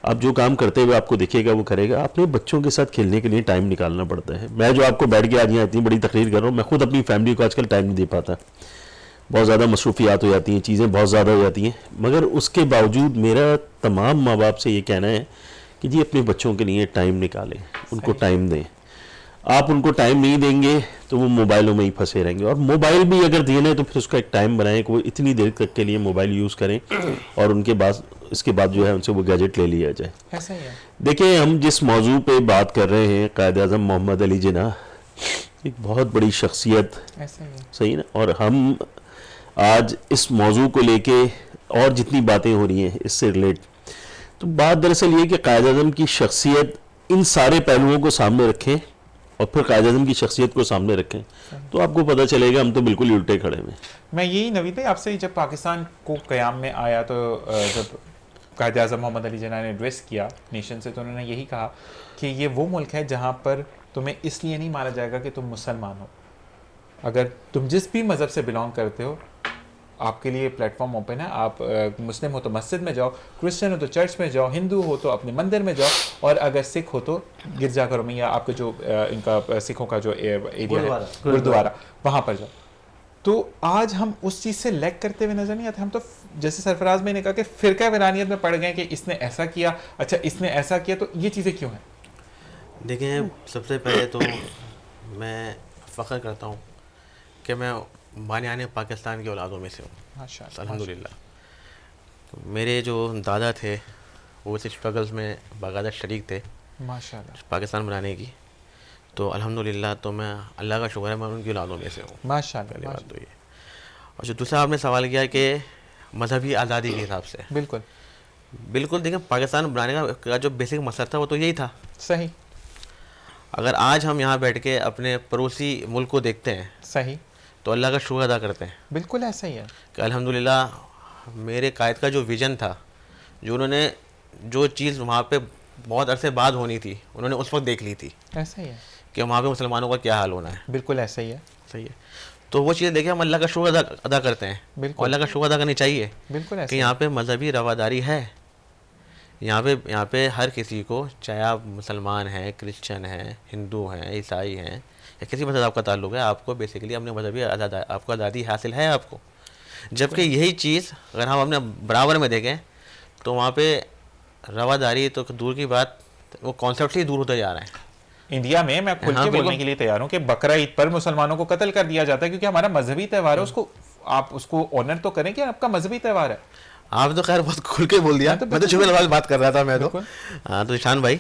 आप जो काम करते हुए आपको दिखेगा वो करेगा। अपने बच्चों के साथ खेलने के लिए टाइम निकालना पड़ता है। मैं जो आपको बैठ के आज यहाँ इतनी बड़ी तकरीर कर रहा हूँ, मैं खुद अपनी फैमिली को आजकल टाइम नहीं दे पाता, बहुत ज़्यादा मसरूफियात हो जाती हैं, चीज़ें बहुत ज़्यादा हो जाती हैं, मगर उसके बावजूद मेरा तमाम माँ बाप से ये कहना है कि जी अपने बच्चों के लिए टाइम निकालें, उनको टाइम दें। आप उनको टाइम नहीं देंगे तो वो मोबाइलों में ही फंसे रहेंगे, और मोबाइल भी अगर देना है तो फिर उसका एक टाइम बनाएं कि वो इतनी देर तक के लिए मोबाइल यूज़ करें, और उनके बाद इसके बाद जो है उनसे वो गैजेट ले लिया जाए। ऐसा ही है। देखिए, हम जिस मौजू पे बात कर रहे हैं, कायद-ए-आज़म मोहम्मद अली जिन्ना एक बहुत बड़ी शख्सियत, ऐसा ही है। सही ना, और हम आज इस मौजू को लेके और जितनी बातें हो रही हैं इससे रिलेट, तो बात दरअसल ये कि कायद-ए-आज़म की शख्सियत, इन सारे पहलुओं को सामने रखें और फिर कायद-ए-आज़म की शख्सियत को सामने रखें तो आपको पता चलेगा हम तो बिल्कुल ही उल्टे खड़े हैं। मैं यही नवीद भाई आपसे, जब पाकिस्तान को क़याम में आया तो जब कायद-ए-आज़म मोहम्मद अली जिन्ना ने एड्रेस किया नेशन से, तो उन्होंने यही कहा कि ये वो मुल्क है जहाँ पर तुम्हें इसलिए नहीं मारा जाएगा कि तुम मुसलमान हो, अगर तुम जिस भी मज़हब से बिलोंग करते हो आपके लिए प्लेटफॉर्म ओपन है। आप मुस्लिम हो तो मस्जिद में जाओ, क्रिश्चियन हो तो चर्च में जाओ, हिंदू हो तो अपने मंदिर में जाओ, और अगर सिख हो तो गिरजाघरों में, या आपके जो इनका सिखों का जो एरिया है गुरुद्वारा, वहाँ पर जाओ। तो आज हम उस चीज़ से लैग करते हुए नजर नहीं आते। हम तो जैसे सरफराज भाई ने कहा कि फ़िरका वारानियत में पड़ गए कि इसने ऐसा किया, अच्छा इसने ऐसा किया, तो ये चीज़ें क्यों हैं? देखिए, सबसे पहले तो मैं फ़ख्र करता हूँ कि मैं बानियाने पाकिस्तान की औलादों में से हूँ, माशाअल्लाह, अल्हम्दुलिल्लाह। मेरे जो दादा थे वो इस स्ट्रगल्स में बाकायदा शरीक थे माशाअल्लाह, पाकिस्तान बनाने की, तो अल्हम्दुलिल्लाह, तो मैं अल्लाह का शुक्र है मैं उनकी औलादों में से हूँ, माशाअल्लाह। पहली बात तो ये। और जो दूसरा आपने सवाल किया कि मजहबी आज़ादी के हिसाब से, बिल्कुल बिल्कुल देखिए, पाकिस्तान बनाने का जो बेसिक मकसद था वो तो यही था। सही, अगर आज हम यहाँ बैठ के अपने पड़ोसी मुल्क को देखते हैं सही, तो अल्लाह का शुक्र अदा करते हैं बिल्कुल ऐसा ही है कि अल्हम्दुलिल्लाह मेरे कायद का जो विज़न था, जो उन्होंने जो चीज़ वहाँ पे बहुत अरसे बाद होनी थी उन्होंने उस वक्त देख ली थी ऐसा ही है, कि वहाँ पे मुसलमानों का क्या हाल होना है। बिल्कुल ऐसा ही है, सही है, तो वो चीज़ देखिए हम अल्लाह का शुक्र अदा करते हैं, बिल्कुल। और अल्लाह का शुक्र अदा करनी चाहिए बिल्कुल ऐसा कि ही यहाँ पे मजहबी रवादारी है। यहाँ पे हर किसी को, चाहे आप मुसलमान हैं, क्रिश्चियन हैं, हिंदू हैं, ईसाई हैं, या किसी मज़हब का ताल्लुक़ है, आपको बेसिकली अपने मजहबी आपको आज़ादी हासिल है आपको। जबकि यही चीज़ अगर हम अपने बराबर में देखें तो वहाँ पे रवादारी तो दूर की बात, वो कॉन्सेप्ट ही दूर होता जा रहा है। इंडिया में मैं खुल हाँ, के बोलने बिल्कुल। के लिए तैयार हूँ कि बकरा ईद पर मुसलमानों को कत्ल कर दिया जाता है क्योंकि हमारा मजहबी त्यौहार है, उसको आप उसको ऑनर तो करें कि आपका मजहबी त्यौहार है। आप तो खैर बहुत खुल के बोल दिया, हाँ, तो मैं तो छुपे लवाज बात कर रहा था मैं तो। बिल्कुल। हाँ, तो ईशान भाई,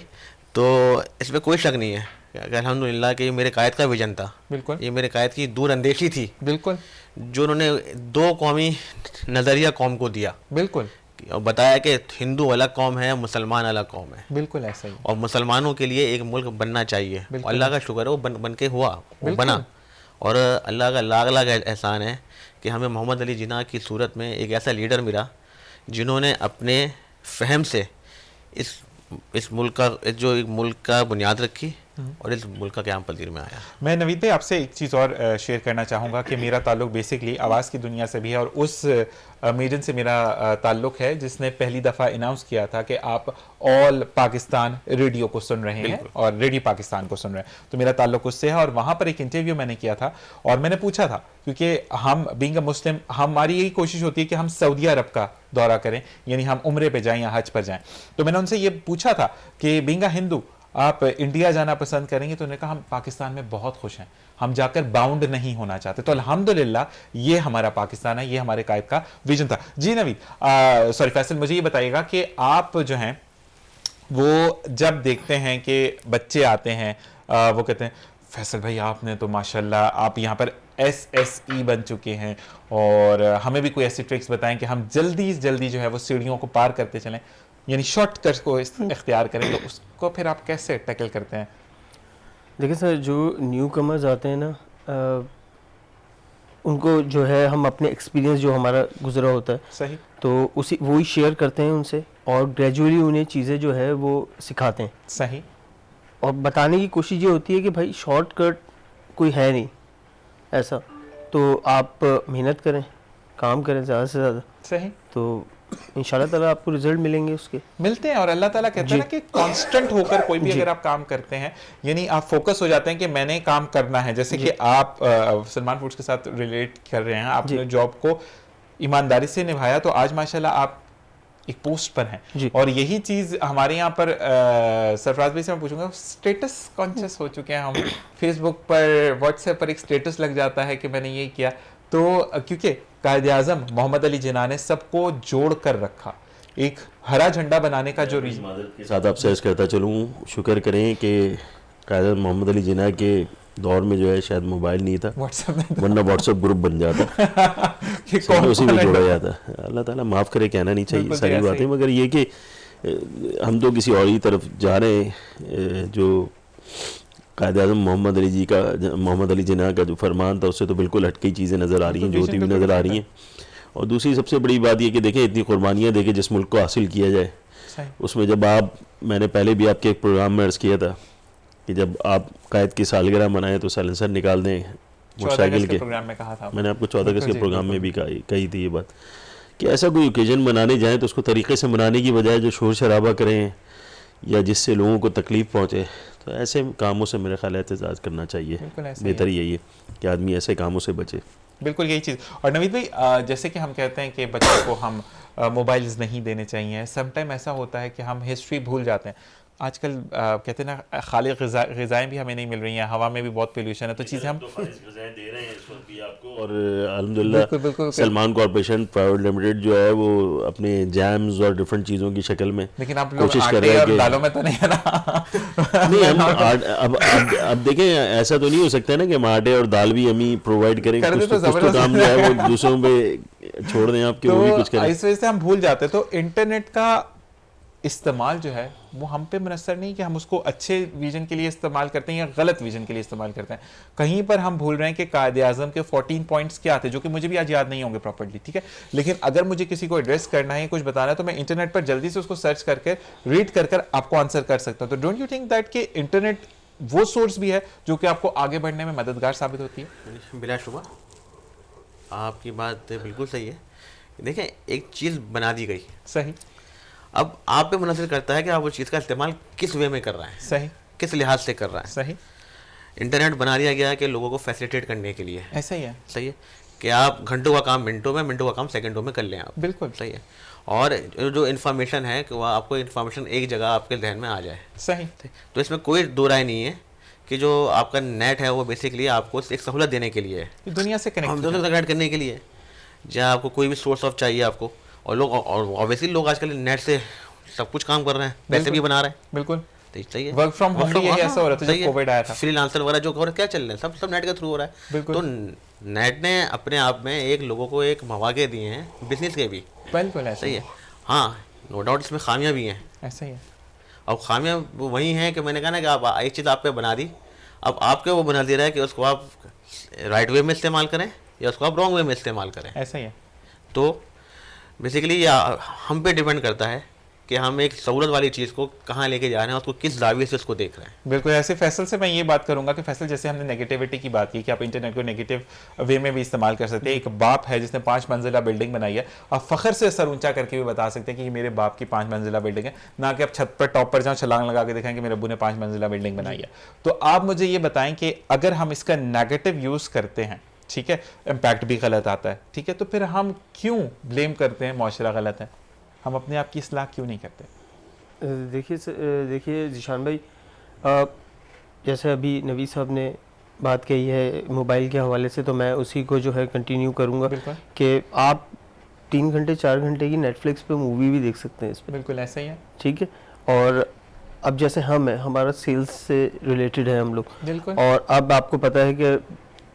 तो इसमें कोई शक नहीं है कि अल्हम्दुलिल्लाह कि ये मेरे कायद का विजन था, बिल्कुल, ये मेरे कायद की दूर अंदेशी थी, बिल्कुल, जो उन्होंने दो कौमी नज़रिया कौम को दिया बिल्कुल, और बताया कि हिंदू अलग कौम है, मुसलमान अलग कौम है, बिल्कुल ऐसा ही, और मुसलमानों के लिए एक मुल्क बनना चाहिए। बिल्कुल। अल्लाह का शुक्र है वो बन के हुआ, वो बिल्कुल। बना, और अल्लाह का लाख लाख एहसान है कि हमें मोहम्मद अली जिन्ना की सूरत में एक ऐसा लीडर मिला जिन्होंने अपने फहम से इस मुल्क का, जो एक मुल्क का बुनियाद रखी और इस मुल्क का क़याम पजीर में आया। मैं नवीद भाई आपसे एक चीज़ और शेयर करना चाहूँगा कि मेरा ताल्लुक बेसिकली आवाज़ की दुनिया से भी है, और उस मीडियम से मेरा ताल्लुक है जिसने पहली दफ़ा अनाउंस किया था कि आप ऑल पाकिस्तान रेडियो को सुन रहे हैं और रेडियो पाकिस्तान को सुन रहे हैं, तो मेरा ताल्लुक उससे है। और वहाँ पर एक इंटरव्यू मैंने किया था और मैंने पूछा था, क्योंकि हम बीइंग अ मुस्लिम, हमारी यही कोशिश होती है कि हम सऊदी अरब का दौरा करें, यानी हम उम्रे पे जाएं या हज पर जाएं, तो मैंने उनसे ये पूछा था कि बीइंग अ हिंदू आप इंडिया जाना पसंद करेंगे, तो उन्होंने कहा हम पाकिस्तान में बहुत खुश हैं, हम जाकर बाउंड नहीं होना चाहते। तो अल्हम्दुलिल्लाह ये हमारा पाकिस्तान है, ये हमारे कायद का विजन था। जी नवीद, सॉरी फैसल, मुझे ये बताइएगा कि आप जो हैं वो जब देखते हैं कि बच्चे आते हैं, वो कहते हैं फैसल भाई आपने तो माशाल्लाह आप यहाँ पर SSE बन चुके हैं, और हमें भी कोई ऐसी ट्रिक्स बताएं कि हम जल्दी जल्दी जो है वो सीढ़ियों को पार करते चलें, यानी शॉर्टकट को इख्तियार करें, तो उसको फिर आप कैसे टैकल करते हैं? देखिए सर, जो न्यू कमर्स आते हैं ना, उनको जो है हम अपने एक्सपीरियंस जो हमारा गुजरा होता है सही, तो उसी वही शेयर करते हैं उनसे, और ग्रेजुअली उन्हें चीज़ें जो है वो सिखाते हैं, सही, और बताने की कोशिश ये होती है कि भाई शॉर्टकट कोई है नहीं ऐसा, तो आप मेहनत करें, काम करें ज़्यादा से ज़्यादा, सही, तो इंशाल्लाह ताला आपको रिजल्ट मिलेंगे उसके। मिलते हैं। और अल्लाह ताला कहता है ना कि कांस्टेंट होकर कोई भी अगर आप काम करते हैं, यानी आप फोकस हो जाते हैं कि मैंने काम करना है, जैसे कि आप सलमान फूड्स के साथ रिलेट कर रहे हैं, आपने जॉब को ईमानदारी से निभाया तो आज माशाल्लाह आप एक पोस्ट पर हैं। और यही चीज़ हमारे यहाँ पर सरफराज भाई से मैं पूछूंगा, स्टेटस कॉन्शियस हो चुके हैं हम, फेसबुक पर व्हाट्सएप पर एक स्टेटस लग जाता है कि मैंने ये किया, तो क्योंकि कायद आज़म मोहम्मद अली जिन्ना ने सबको जोड़ कर रखा, एक हरा झंडा बनाने का जो के साथ आपसे अर्ज करता चलूँ, शुक्र करें कि कायद आज़म मोहम्मद अली जिन्ना के दौर में जो है शायद मोबाइल नहीं था, वरना व्हाट्सएप ग्रुप बन जाता कि कौन उसी में जोड़ा जाता। अल्लाह ताला माफ़ करे, कहना नहीं चाहिए सारी बातें, मगर ये कि हम तो किसी और ही तरफ जा रहे हैं। जो कायद आज़म मोहम्मद अली जिन्ना का जो फरमान था उससे तो बिल्कुल हटके चीज़ें नज़र आ रही हैं, जो होती हुई नज़र आ रही हैं। और दूसरी सबसे बड़ी बात ये कि देखें, इतनी कुर्बानियाँ दे के जिस मुल्क को हासिल किया जाए, उसमें जब मैंने पहले भी आपके एक प्रोग्राम में अर्ज़ किया था कि जब आप कायद की सालगिरह मनाएं तो साइलेंसर निकाल दें मोटरसाइकिल के, प्रोग्राम में कहा था मैंने आपको 14 अगस्त के प्रोग्राम में भी कही थी ये बात, कि ऐसा कोई ओकेजन मनाने जाएं तो उसको तरीके से मनाने की बजाय जो शोर शराबा करें या जिससे लोगों को तकलीफ़ पहुँचे, तो ऐसे कामों से मेरे ख्याल एहतजाज करना चाहिए। बेहतर यही है कि आदमी ऐसे कामों से बचे। बिल्कुल यही चीज़। और नवीद भाई, जैसे कि हम कहते हैं कि बच्चों को हम मोबाइल्स नहीं देने चाहिए, समटाइम ऐसा होता है कि हम हिस्ट्री भूल जाते हैं। आजकल कहते हैं ना, खाली ग़िज़ाएँ भी हमें नहीं मिल रही हैं, हवा में भी बहुत पोल्यूशन है, तो चीज़ें हम दे रहे हैं इस वक्त भी आपको। और अल्हम्दुलिल्लाह सलमान कॉर्पोरेशन प्राइवेट लिमिटेड जो है वो अपने जैम्स और डिफरेंट चीज़ों की शक्ल में, लेकिन आप कोशिश कर रहे हैं कि दालों में तो नहीं है ना नहीं हम अब देखें, ऐसा तो नहीं हो सकता ना कि हम आटे और दाल भी हम ही प्रोवाइड करें, कुछ तो काम जो है वो दूसरों पे छोड़ दें आपके, वो भी कुछ करें। इस वजह से हम भूल जाते हैं। तो इंटरनेट का इस्तेमाल जो है वो हम पे मुनस्सर नहीं कि हम उसको अच्छे विजन के लिए इस्तेमाल करते हैं या गलत विजन के लिए इस्तेमाल करते हैं। कहीं पर हम भूल रहे हैं कि कायद आज़म के 14 पॉइंट्स क्या थे, जो कि मुझे भी आज याद नहीं होंगे प्रॉपर्ली, ठीक है, लेकिन अगर मुझे किसी को एड्रेस करना है, कुछ बताना है, तो मैं इंटरनेट पर जल्दी से उसको सर्च करके रीड कर आपको आंसर कर सकता हूँ। तो डोंट यू थिंक दैट कि इंटरनेट वो सोर्स भी है जो कि आपको आगे बढ़ने में मददगार साबित होती है? बिलाशुबा आपकी बात बिल्कुल सही है। देखें, एक चीज़ बना दी गई, सही, अब आप पे मुनसर करता है कि आप उस चीज़ का इस्तेमाल किस वे में कर रहे हैं, सही, किस लिहाज से कर रहा है। सही, इंटरनेट बना दिया गया है कि लोगों को फैसिलिटेट करने के लिए, ऐसा ही है, सही है, कि आप घंटों का काम मिनटों में, मिनटों का काम सेकंडों में कर लें आप, बिल्कुल सही है। और जो इन्फॉर्मेशन है कि वह आपको इन्फॉर्मेशन एक जगह आपके जहन में आ जाए, सही। तो इसमें कोई दो राय नहीं है कि जो आपका नेट है वो बेसिकली आपको एक सहूलत देने के लिए है, दुनिया से कनेक्ट करने के लिए, जहाँ आपको कोई भी सोर्स ऑफ चाहिए आपको। और लोग, और ऑब्वियसली लोग आजकल नेट से सब कुछ काम कर रहे हैं, पैसे भी बना रहे हैं, बिल्कुल सही है। वर्क फ्रॉम होम भी यही ऐसा हो रहा था जब कोविड आया था, फ्रीलांसर वगैरह जो हो रहा है, क्या चल रहा है, सब नेट के थ्रू हो रहा है। तो नेट ने अपने आप में एक लोगों को एक मौके दिए हैं, बिजनेस के भी, बिल्कुल सही है। हाँ, नो डाउट इसमें खामियां भी हैं, ऐसा ही है। अब खामियां वही हैं कि मैंने कहा ना कि आप एक चीज़ आप पे बना दी, अब आपके वो बना दे रहा है कि उसको आप राइट वे में इस्तेमाल करें या उसको आप रॉन्ग वे में इस्तेमाल करें, ऐसा ही है। तो बेसिकली ये हम पे डिपेंड करता है कि हम एक सहूलत वाली चीज़ को कहाँ लेके जा रहे हैं, उसको किस जाविये से उसको देख रहे हैं। बिल्कुल। ऐसे फैसल से मैं ये बात करूंगा कि फैसल, जैसे हमने नेगेटिविटी की बात की कि आप इंटरनेट को नेगेटिव वे में भी इस्तेमाल कर सकते हैं। एक बाप है जिसने 5 मंजिला बिल्डिंग बनाई है, आप फ़ख्र से सर ऊंचा करके भी बता सकते हैं कि ये मेरे बाप की 5 मंजिला बिल्डिंग है, ना कि आप छत पर टॉप पर जाओ छलांग लगा के दिखाएं कि मेरे अब्बू ने 5 मंजिला बिल्डिंग बनाई है। तो आप मुझे ये बताएं कि अगर हम इसका नेगेटिव यूज़ करते हैं, ठीक है, इम्पैक्ट भी गलत आता है, ठीक है, तो फिर हम क्यों ब्लेम करते हैं माशरा गलत है, हम अपने आप की इस्लाह क्यों नहीं करते? देखिए ज़ीशान भाई, जैसे अभी नवीद साहब ने बात कही है मोबाइल के हवाले से, तो मैं उसी को जो है कंटिन्यू करूँगा कि आप 3 घंटे 4 घंटे की नेटफ्लिक्स पे मूवी भी देख सकते हैं इस पर, बिल्कुल ऐसा ही है, ठीक है। और अब जैसे हम हैं, हमारा सेल्स से रिलेटेड है हम लोग, बिल्कुल और अब आपको पता है कि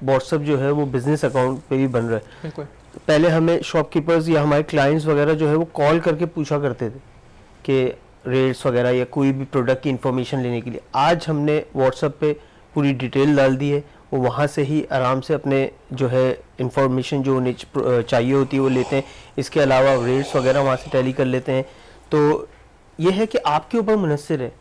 व्हाट्सअप जो है वो बिजनेस अकाउंट पे भी बन रहा है। बिल्कुल पहले हमें शॉपकीपर्स या हमारे क्लाइंट्स वगैरह जो है वो कॉल करके पूछा करते थे कि रेट्स वगैरह या कोई भी प्रोडक्ट की इंफॉर्मेशन लेने के लिए। आज हमने व्हाट्सएप पे पूरी डिटेल डाल दी है, वो वहाँ से ही आराम से अपने जो है इंफॉर्मेशन जो उन्हें चाहिए होती है वो लेते हैं। इसके अलावा रेट्स वगैरह वहाँ से टैली कर लेते हैं। तो ये है कि आपके ऊपर मुनस्सिर है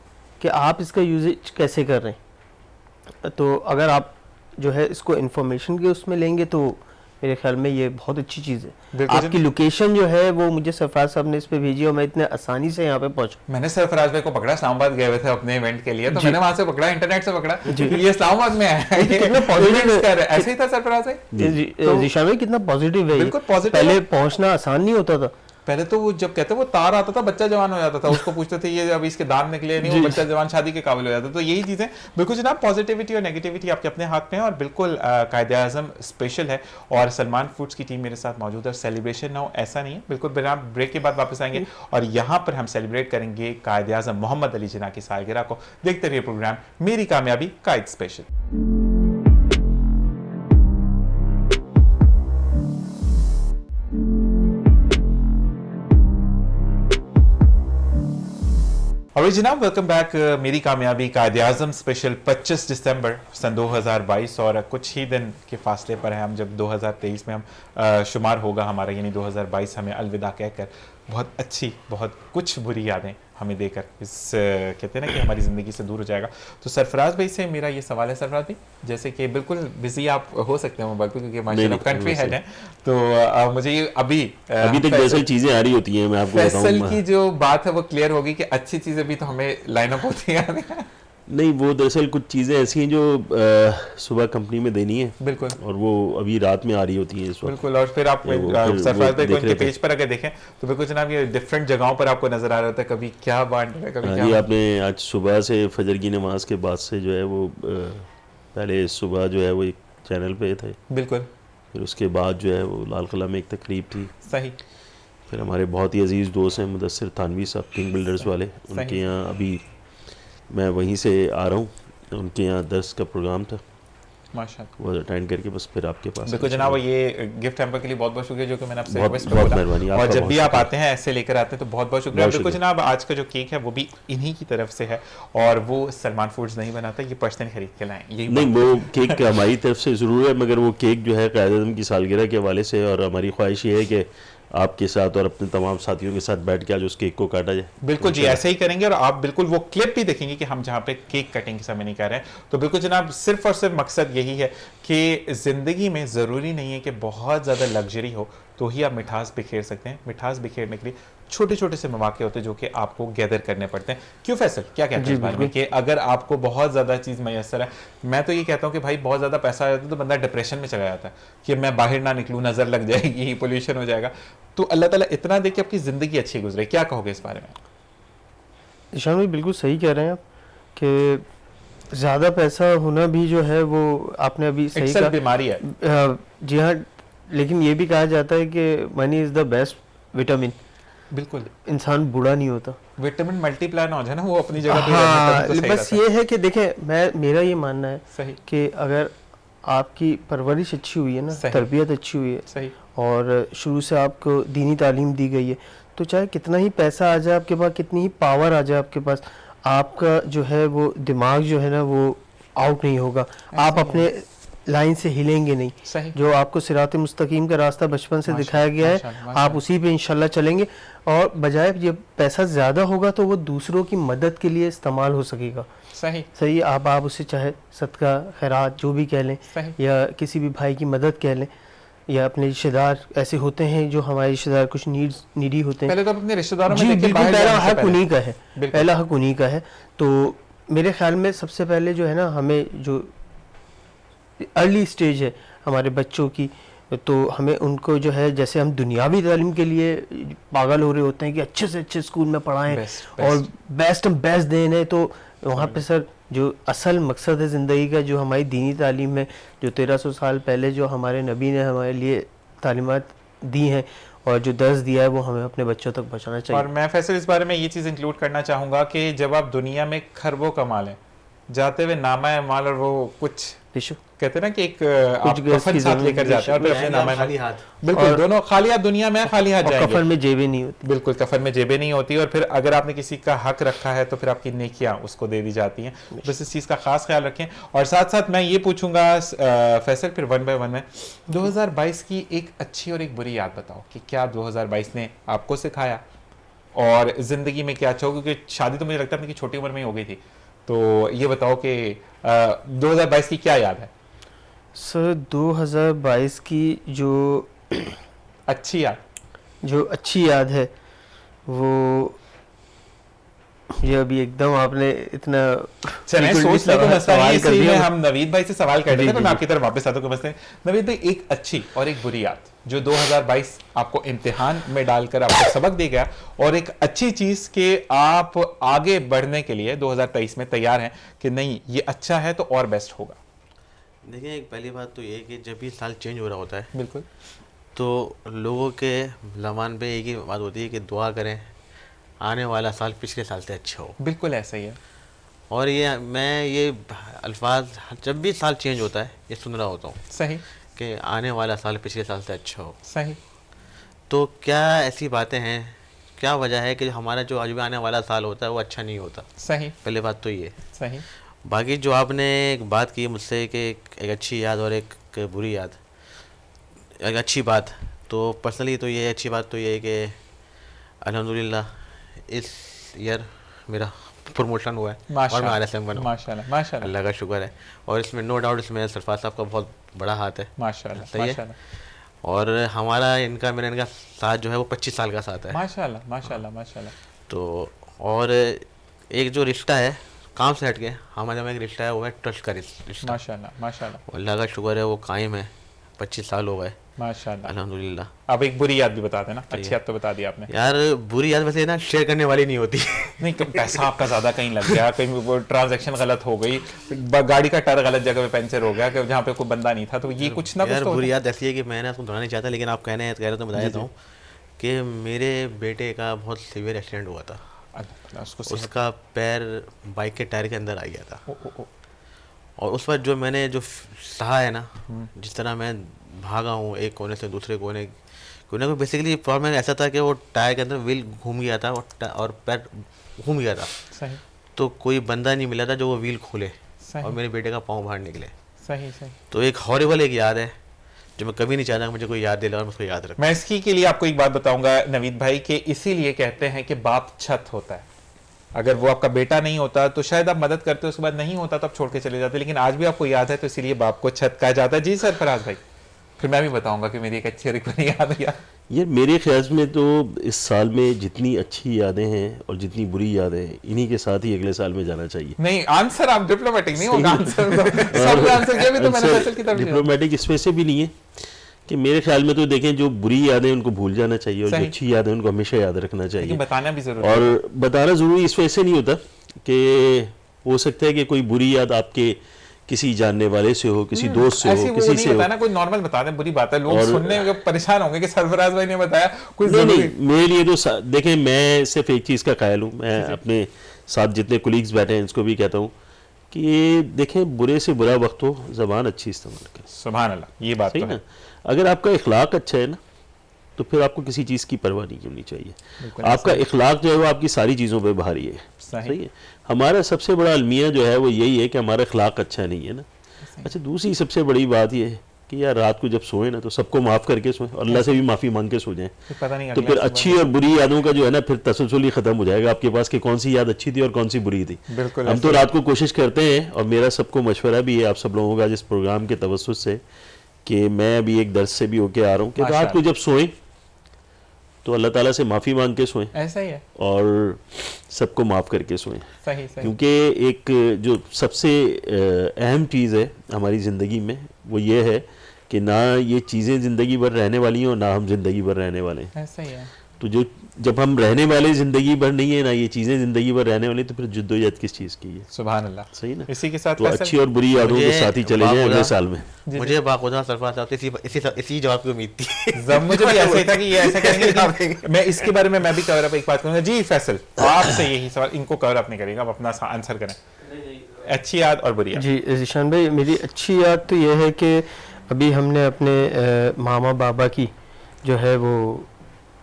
कि आप इसका यूजेज कैसे कर रहे हैं। तो अगर आप जो है इसको इंफॉर्मेशन के उसमें लेंगे तो मेरे ख्याल में ये बहुत अच्छी चीज़ है। बिल्कुल आपकी लोकेशन जो है वो मुझे सरफराज साहब ने इस पे भेजी और मैं इतने आसानी से यहाँ पे पहुंचा। मैंने सरफराज भाई को पकड़ा, इस्लामाबाद गए हुए थे अपने इवेंट के लिए, तो मैंने वहां से पकड़ा, इंटरनेट से पकड़ा, ये इस्लामाबाद में है, ये कितना पॉजिटिव कर ऐसे ही था सरफराज भाई। जीशान भाई कितना पॉजिटिव है ये। बिल्कुल पॉजिटिव पहले है। पहुंचना आसान नहीं होता था। पहले तो वो जब कहते वो तार आता था बच्चा जवान हो जाता था, उसको पूछते थे ये अभी इसके दांत निकले नहीं, वो बच्चा जवान शादी के काबिल हो जाता। तो यही चीजें बिल्कुल जनाब, पॉजिटिविटी और नेगेटिविटी आपके अपने हाथ में है। और बिल्कुल कायदे आज़म स्पेशल है और सलमान फूड्स की टीम मेरे साथ मौजूद है। सेलिब्रेशन ना हो ऐसा नहीं है, बिल्कुल बिना ब्रेक के बाद वापस आएंगे और यहाँ पर हम सेलिब्रेट करेंगे कायदे आज़म मोहम्मद अली जिन्ना की सालगिरह को। देखते रहिए प्रोग्राम मेरी कामयाबी कायद स्पेशल। और जनाब वेलकम बैक। मेरी कामयाबी कायदे आज़म स्पेशल 25 दिसंबर सन 2022 और कुछ ही दिन के फासले पर है हम जब 2023 में हम शुमार होगा हमारा, यानी 2022 हमें अलविदा कहकर बहुत अच्छी बहुत कुछ बुरी यादें हमें देकर इस कहते हैं ना कि हमारी ज़िंदगी से दूर हो जाएगा। तो सरफराज भाई से मेरा ये सवाल है सरफराज भाई, जैसे कि बिल्कुल बिजी आप हो सकते हैं मोबाइल पर क्योंकि माशाल्लाह कंट्री हेड है, तो मुझे ये अभी तक दरअसल चीजें आ रही होती हैं, मैं आपको फैसल बताऊं की जो बात है वो क्लियर होगी कि अच्छी चीज़ें भी तो हमें लाइन अप होती है। नहीं, वो दरअसल कुछ चीज़ें ऐसी हैं जो सुबह कंपनी में देनी है बिल्कुल और वो अभी रात में आ रही होती हैं इस वक्त। बिल्कुल। और फिर आप सरफराज भाई को इनके पेज पर अगर देखें तो बिल्कुल जनाब ये डिफरेंट जगहों पर आपको नजर आ रहा था, कभी क्या बांट रहा है, कभी क्या। जी, आपने आज सुबह से फजर की नमाज के बाद से जो है वो पहले सुबह जो है वो एक चैनल पे थे, बिल्कुल फिर उसके बाद जो है वो लाल किला में एक तकरीब थी, सही। फिर हमारे बहुत ही अजीज़ दोस्त हैं मुदस्सिर थानवी साहब किंग बिल्डर्स वाले, उनके यहाँ अभी मैं वहीं से आ रहा हूँ, उनके यहाँ 10 का प्रोग्राम था, माशाल्लाह वो अटेंड करके बस फिर आपके पास। बिल्कुल जनाब, ये गिफ्ट हैम्पर के लिए बहुत बहुत शुक्रिया जो कि मैंने आपसे बहुत रिक्वेस्ट बहुत बोला। मेहरबानी और आपका, जब बहुत भी आप शुक्रिया। आते हैं ऐसे लेकर आते हैं तो बहुत बहुत शुक्रिया। बहुत बिल्कुल शुक्रिया। जनाब, आज का जो केक है वो भी इन्हीं की तरफ से है और वो सलमान फूड्स नहीं बनाता, ये पर्सनली खरीद के लाएं। यही नहीं, वो केक हमारी तरफ से ज़रूर है, मगर वो केक जो है कायदे आज़म की सालगिरह के हवाले से, और हमारी ख्वाहिश ये है कि आपके साथ और अपने तमाम साथियों के साथ बैठ के आज उस केक को काटा जाए। बिल्कुल जी, ऐसे ही करेंगे और आप बिल्कुल वो क्लिप भी देखेंगे कि हम जहाँ पे केक कटिंग के समय नहीं कर रहे हैं। तो बिल्कुल जनाब, सिर्फ और सिर्फ मकसद यही है कि ज़िंदगी में ज़रूरी नहीं है कि बहुत ज़्यादा लग्जरी हो तो ही आप मिठास बिखेर सकते हैं। मिठास बिखेरने के लिए छोटे छोटे से मौके होते हैं जो कि आपको गैदर करने पड़ते हैं। क्यों फैसल, क्या कहते हैं इस बारे में कि अगर आपको बहुत ज़्यादा चीज़ मैसर है, मैं तो ये कहता हूँ कि भाई बहुत ज़्यादा पैसा आ जाता है तो बंदा डिप्रेशन में चला जाता है कि मैं बाहर ना निकलूँ, नज़र लग जाएगी, पोल्यूशन हो जाएगा। तो अल्लाह ताला इतना दे कि आपकी ज़िंदगी अच्छी गुजरे। क्या कहोगे इस बारे में? ईशान भाई बिल्कुल सही कह रहे हैं आप कि ज़्यादा पैसा होना भी जो है वो आपने अभी सही अक्सर कहा। बीमारी है। जी हाँ, लेकिन ये भी कहा जाता है कि money is the best vitamin. बिल्कुल, इंसान बूढ़ा नहीं होता। विटामिन मल्टीप्लाई ना हो जाए ना, वो अपनी जगह पे हाँ, रहने तो सही बस रहता है। ये है कि देखें, मेरा ये मानना है सही कि अगर आपकी परवरिश अच्छी हुई है ना, सही। तरबियत अच्छी हुई है सही और शुरू से आपको दीनी तालीम दी गई है, तो चाहे कितना ही पैसा आ जाए आपके पास, कितनी ही पावर आ जाए आपके पास, आपका जो है वो दिमाग जो है ना वो आउट नहीं होगा। आप अपने लाइन से हिलेंगे नहीं। सही। जो आपको सिरात मुस्तकीम का रास्ता बचपन से दिखाया गया है, आप उसी पे इंशाल्लाह चलेंगे और बजाय जब पैसा ज़्यादा होगा तो वो दूसरों की मदद के लिए इस्तेमाल हो सकेगा। सही सही। आप उसे चाहे सदका खैरात जो भी कह लें, सही। या किसी भी भाई की मदद कह लें, या अपने रिश्तेदार ऐसे होते हैं जो हमारे रिश्तेदार कुछ नीडी होते हैं। पहले तो अपने रिश्तेदारों में जी देखिए, बिल्कुल, बाहर पहला जाने से हक उन्हीं का है, बिल्कुल। पहला हक उन्हीं का है। तो मेरे ख्याल में सबसे पहले जो है ना, हमें जो अर्ली स्टेज है हमारे बच्चों की, तो हमें उनको जो है, जैसे हम दुनियावी तालीम के लिए पागल हो रहे होते हैं कि अच्छे से अच्छे स्कूल में पढ़ाएं और बेस्ट दें इन्हें, तो वहाँ पे सर जो असल मकसद है ज़िंदगी का, जो हमारी दीनी तालीम है, जो 1300 साल पहले जो हमारे नबी ने हमारे लिए तालीमात दी हैं और जो दर्द दिया है वो हमें अपने बच्चों तक पहुँचाना चाहिए। और मैं फैसल इस बारे में ये चीज़ इंक्लूड करना चाहूँगा कि जब आप दुनिया में खरबों कमा लें, जाते हुए नामा माल और वो कुछ बेशक कहते हैं ना कि एक आप गैस कफन की साथ जमीन लेकर जाते हैं और फिर अपने नामा खाली हाथ। बिल्कुल दोनों खाली हाथ दुनिया में खाली हाथ और जाएंगे। कफन में जेबें नहीं होती। बिल्कुल कफन में जेबें नहीं होती और फिर अगर आपने किसी का हक रखा है तो फिर आपकी नेकियां उसको दे दी जाती हैं। बस इस चीज़ का खास ख्याल रखें। और साथ साथ मैं ये पूछूंगा फैसल फिर 1 by 1 में 2022 की एक अच्छी और एक बुरी याद बताओ कि क्या 2022 ने आपको सिखाया और ज़िंदगी में क्या अच्छा हो, क्योंकि शादी तो मुझे लगता है अपनी छोटी उम्र में ही हो गई थी। तो ये बताओ कि 2022 की क्या याद है? सर 2022 की जो अच्छी याद अच्छी याद है वो ये अभी एकदम आपने इतना चलें frequently सोचने को मसला नहीं है, सवाल कर इसलिए दिया। हम नवीद भाई से सवाल कर रहे जी, थे, तो जी, मैं जी। आपकी तरफ वापस आता हूँ मसले। नवीद भाई एक अच्छी और एक बुरी याद जो 2022 आपको इम्तिहान में डालकर आपको सबक दे गया और एक अच्छी चीज के आप आगे बढ़ने के लिए 2023 में तैयार हैं कि नहीं ये अच्छा है तो और बेस्ट होगा। देखिए, एक पहली बात तो ये है कि जब भी साल चेंज हो रहा होता है बिल्कुल तो लोगों के ज़बान पे एक ही बात होती है कि दुआ करें आने वाला साल पिछले साल से अच्छा हो। बिल्कुल ऐसा ही है। और ये अल्फाज जब भी साल चेंज होता है ये सुन रहा होता हूँ सही कि आने वाला साल पिछले साल से अच्छा हो। सही। तो क्या ऐसी बातें हैं, क्या वजह है कि हमारा जो आज भी आने वाला साल होता है वो अच्छा नहीं होता? सही पहले बात तो ये। सही। बाकी जो आपने एक बात की मुझसे कि एक अच्छी याद और एक बुरी याद, एक अच्छी बात तो पर्सनली तो ये अच्छी बात तो ये है कि अल्हम्दुलिल्लाह इस ईयर मेरा प्रमोशन हुआ है और मैं RSM बना। माशाल्लाह माशाल्लाह अल्लाह का शुक्र है और इसमें नो डाउट इसमें सरफराज साहब का बहुत बड़ा हाथ है। माशाल्लाह सही है। माशाल्लाह और मेरा इनका साथ जो है वो 25 साल का साथ है। माशाल्लाह माशाल्लाह माशाल्लाह। तो और एक जो रिश्ता है काम से हट के हमारे में एक रिश्ता है वो है ट्रस्ट का रिश्ता। माशाल्लाह माशाल्लाह अल्लाह का शुक्र है वो कायम है। 25 साल हो गए माशाल्लाह। अल्हम्दुलिल्लाह। अब एक बुरी याद भी बता देना। अच्छी याद तो बता दी आपने। यार बुरी याद वैसे ना शेयर करने वाली नहीं होती। नहीं पैसा आपका ज्यादा कहीं लग गया, कहीं वो ट्रांजैक्शन गलत हो गई, गाड़ी का टायर गलत जगह पे पंचर हो गया कि जहाँ पे कोई बंदा नहीं था, तो ये कुछ ना कुछ यार तो बुरी याद ऐसी है कि मैंने आपको दोहराना नहीं चाहता लेकिन आप कह रहे तो बता देता हूँ कि मेरे बेटे का बहुत सीवियर एक्सीडेंट हुआ था। उसको उसका पैर बाइक के टायर के अंदर आ गया था। ओ, ओ, ओ, और उस वक्त जो मैंने जो सहा है ना, जिस तरह मैं भागा हूँ एक कोने से दूसरे कोने को, बेसिकली प्रॉब्लम ऐसा था कि वो टायर के अंदर व्हील घूम गया था और पैर घूम गया था। सही। तो कोई बंदा नहीं मिला था जो वो व्हील खोले सही। और मेरे बेटे का पाँव बाहर निकले। सही सही। तो एक हॉरिबल एक याद है जो मैं कभी नहीं चाहता मुझे कोई याद दिला और मैं उसको याद रखूं। मैं इसकी के लिए आपको एक बात बताऊंगा नवीद भाई कि इसीलिए कहते हैं कि बाप छत होता है। अगर वो आपका बेटा नहीं होता तो शायद आप मदद करते, उसके बाद नहीं होता तो आप छोड़ के चले जाते, लेकिन आज भी आपको याद है तो इसीलिए बाप को छत कहा जाता है। जी सरफराज भाई, फिर मैं भी बताऊंगा कि मेरी एक अच्छी और एक बुरी याद है। ये मेरे ख्याल में तो इस साल में जितनी अच्छी यादें हैं और जितनी बुरी यादें हैं इन्हीं के साथ ही अगले साल में जाना चाहिए। नहीं आंसर आप डिप्लोमेटिक नहीं होगा, आंसर सब आंसर किया भी तो मैंने फैसल की तरफ डिप्लोमेटिक इस वजह से भी नहीं है कि मेरे ख्याल में तो देखें जो बुरी यादें उनको भूल जाना चाहिए और जो अच्छी यादें उनको हमेशा याद रखना चाहिए। बताना भी जरूरी और बताना जरूरी इस वजह से नहीं होता कि हो सकता है कि कोई बुरी याद आपके किसी जानने वाले से हो, किसी दोस्त से हो, किसी से हो। ना कोई नॉर्मल बता दें बुरी बात है, लोग सुनने में परेशान होंगे कि सरफराज भाई ने बताया कुछ नहीं, मेरे लिए तो देखें मैं सिर्फ एक चीज़ का कायल हूँ। मैं अपने साथ जितने कोलीग्स बैठे हैं इनको भी कहता हूँ कि देखें बुरे से बुरा वक्त हो ज़बान अच्छी इस्तेमाल करें। सुभान अल्लाह, ये बात सही तो ना। है। अगर आपका इखलाक अच्छा है ना तो फिर आपको किसी चीज़ की परवाह नहीं होनी चाहिए। आपका इखलाक जो है वो आपकी सारी चीज़ों पे भारी है। सही है। हमारा सबसे बड़ा अलमिया जो है वो यही है कि हमारा इखलाक अच्छा नहीं है ना। अच्छा, दूसरी सबसे बड़ी बात ये है कि यार रात को जब सोए ना तो सबको माफ़ करके सोएं और अल्लाह से भी माफ़ी मांग के सो जाएं। तो फिर अच्छी और बुरी यादों का जो है ना फिर तसलसल ही ख़त्म हो जाएगा आपके पास कि कौन सी याद अच्छी थी और कौन सी बुरी थी। हम तो रात को कोशिश करते हैं और मेरा सबको मशवरा भी है आप सब लोगों का जिस प्रोग्राम के तवज्जुह से कि मैं अभी एक दर्स से भी होके आ रहा हूँ कि रात को जब सोएं तो अल्लाह ताला से माफ़ी मांग के सोएं। ऐसा ही है। और सबको माफ़ करके सोएं। सही सही। क्योंकि एक जो सबसे अहम चीज़ है हमारी ज़िंदगी में वो ये है कि ना ये चीज़ें ज़िंदगी भर रहने वाली हैं और ना हम ज़िंदगी भर रहने वाले हैं। ऐसा ही है। तो जो जब हम रहने वाले ज़िंदगी भर नहीं है ना, ये चीज़ें ज़िंदगी भर रहने वाली, तो फिर जद्दोजहद किस चीज़ की है? सुभान अल्लाह। सही ना? इसी के साथ तो अच्छी और बुरी यादों के साथ ही चले जाएं अगले साल में। मुझे बाखुदा सरफराज साहब से इसी जवाब की उम्मीद थी। मुझे भी ऐसा ही था कि ये ऐसा करेंगे, लेकिन मैं इसके बारे में मैं भी कवर अप एक बात करूंगा। जी फैसल, आपसे यही सवाल, इनको कवर अप नहीं करेंगे, आप अपना आंसर करें। अच्छी याद और बुरी याद। जी ज़ीशान भाई, मेरी अच्छी याद तो ये है कि अभी हमने अपने मामा बाबा की जो है वो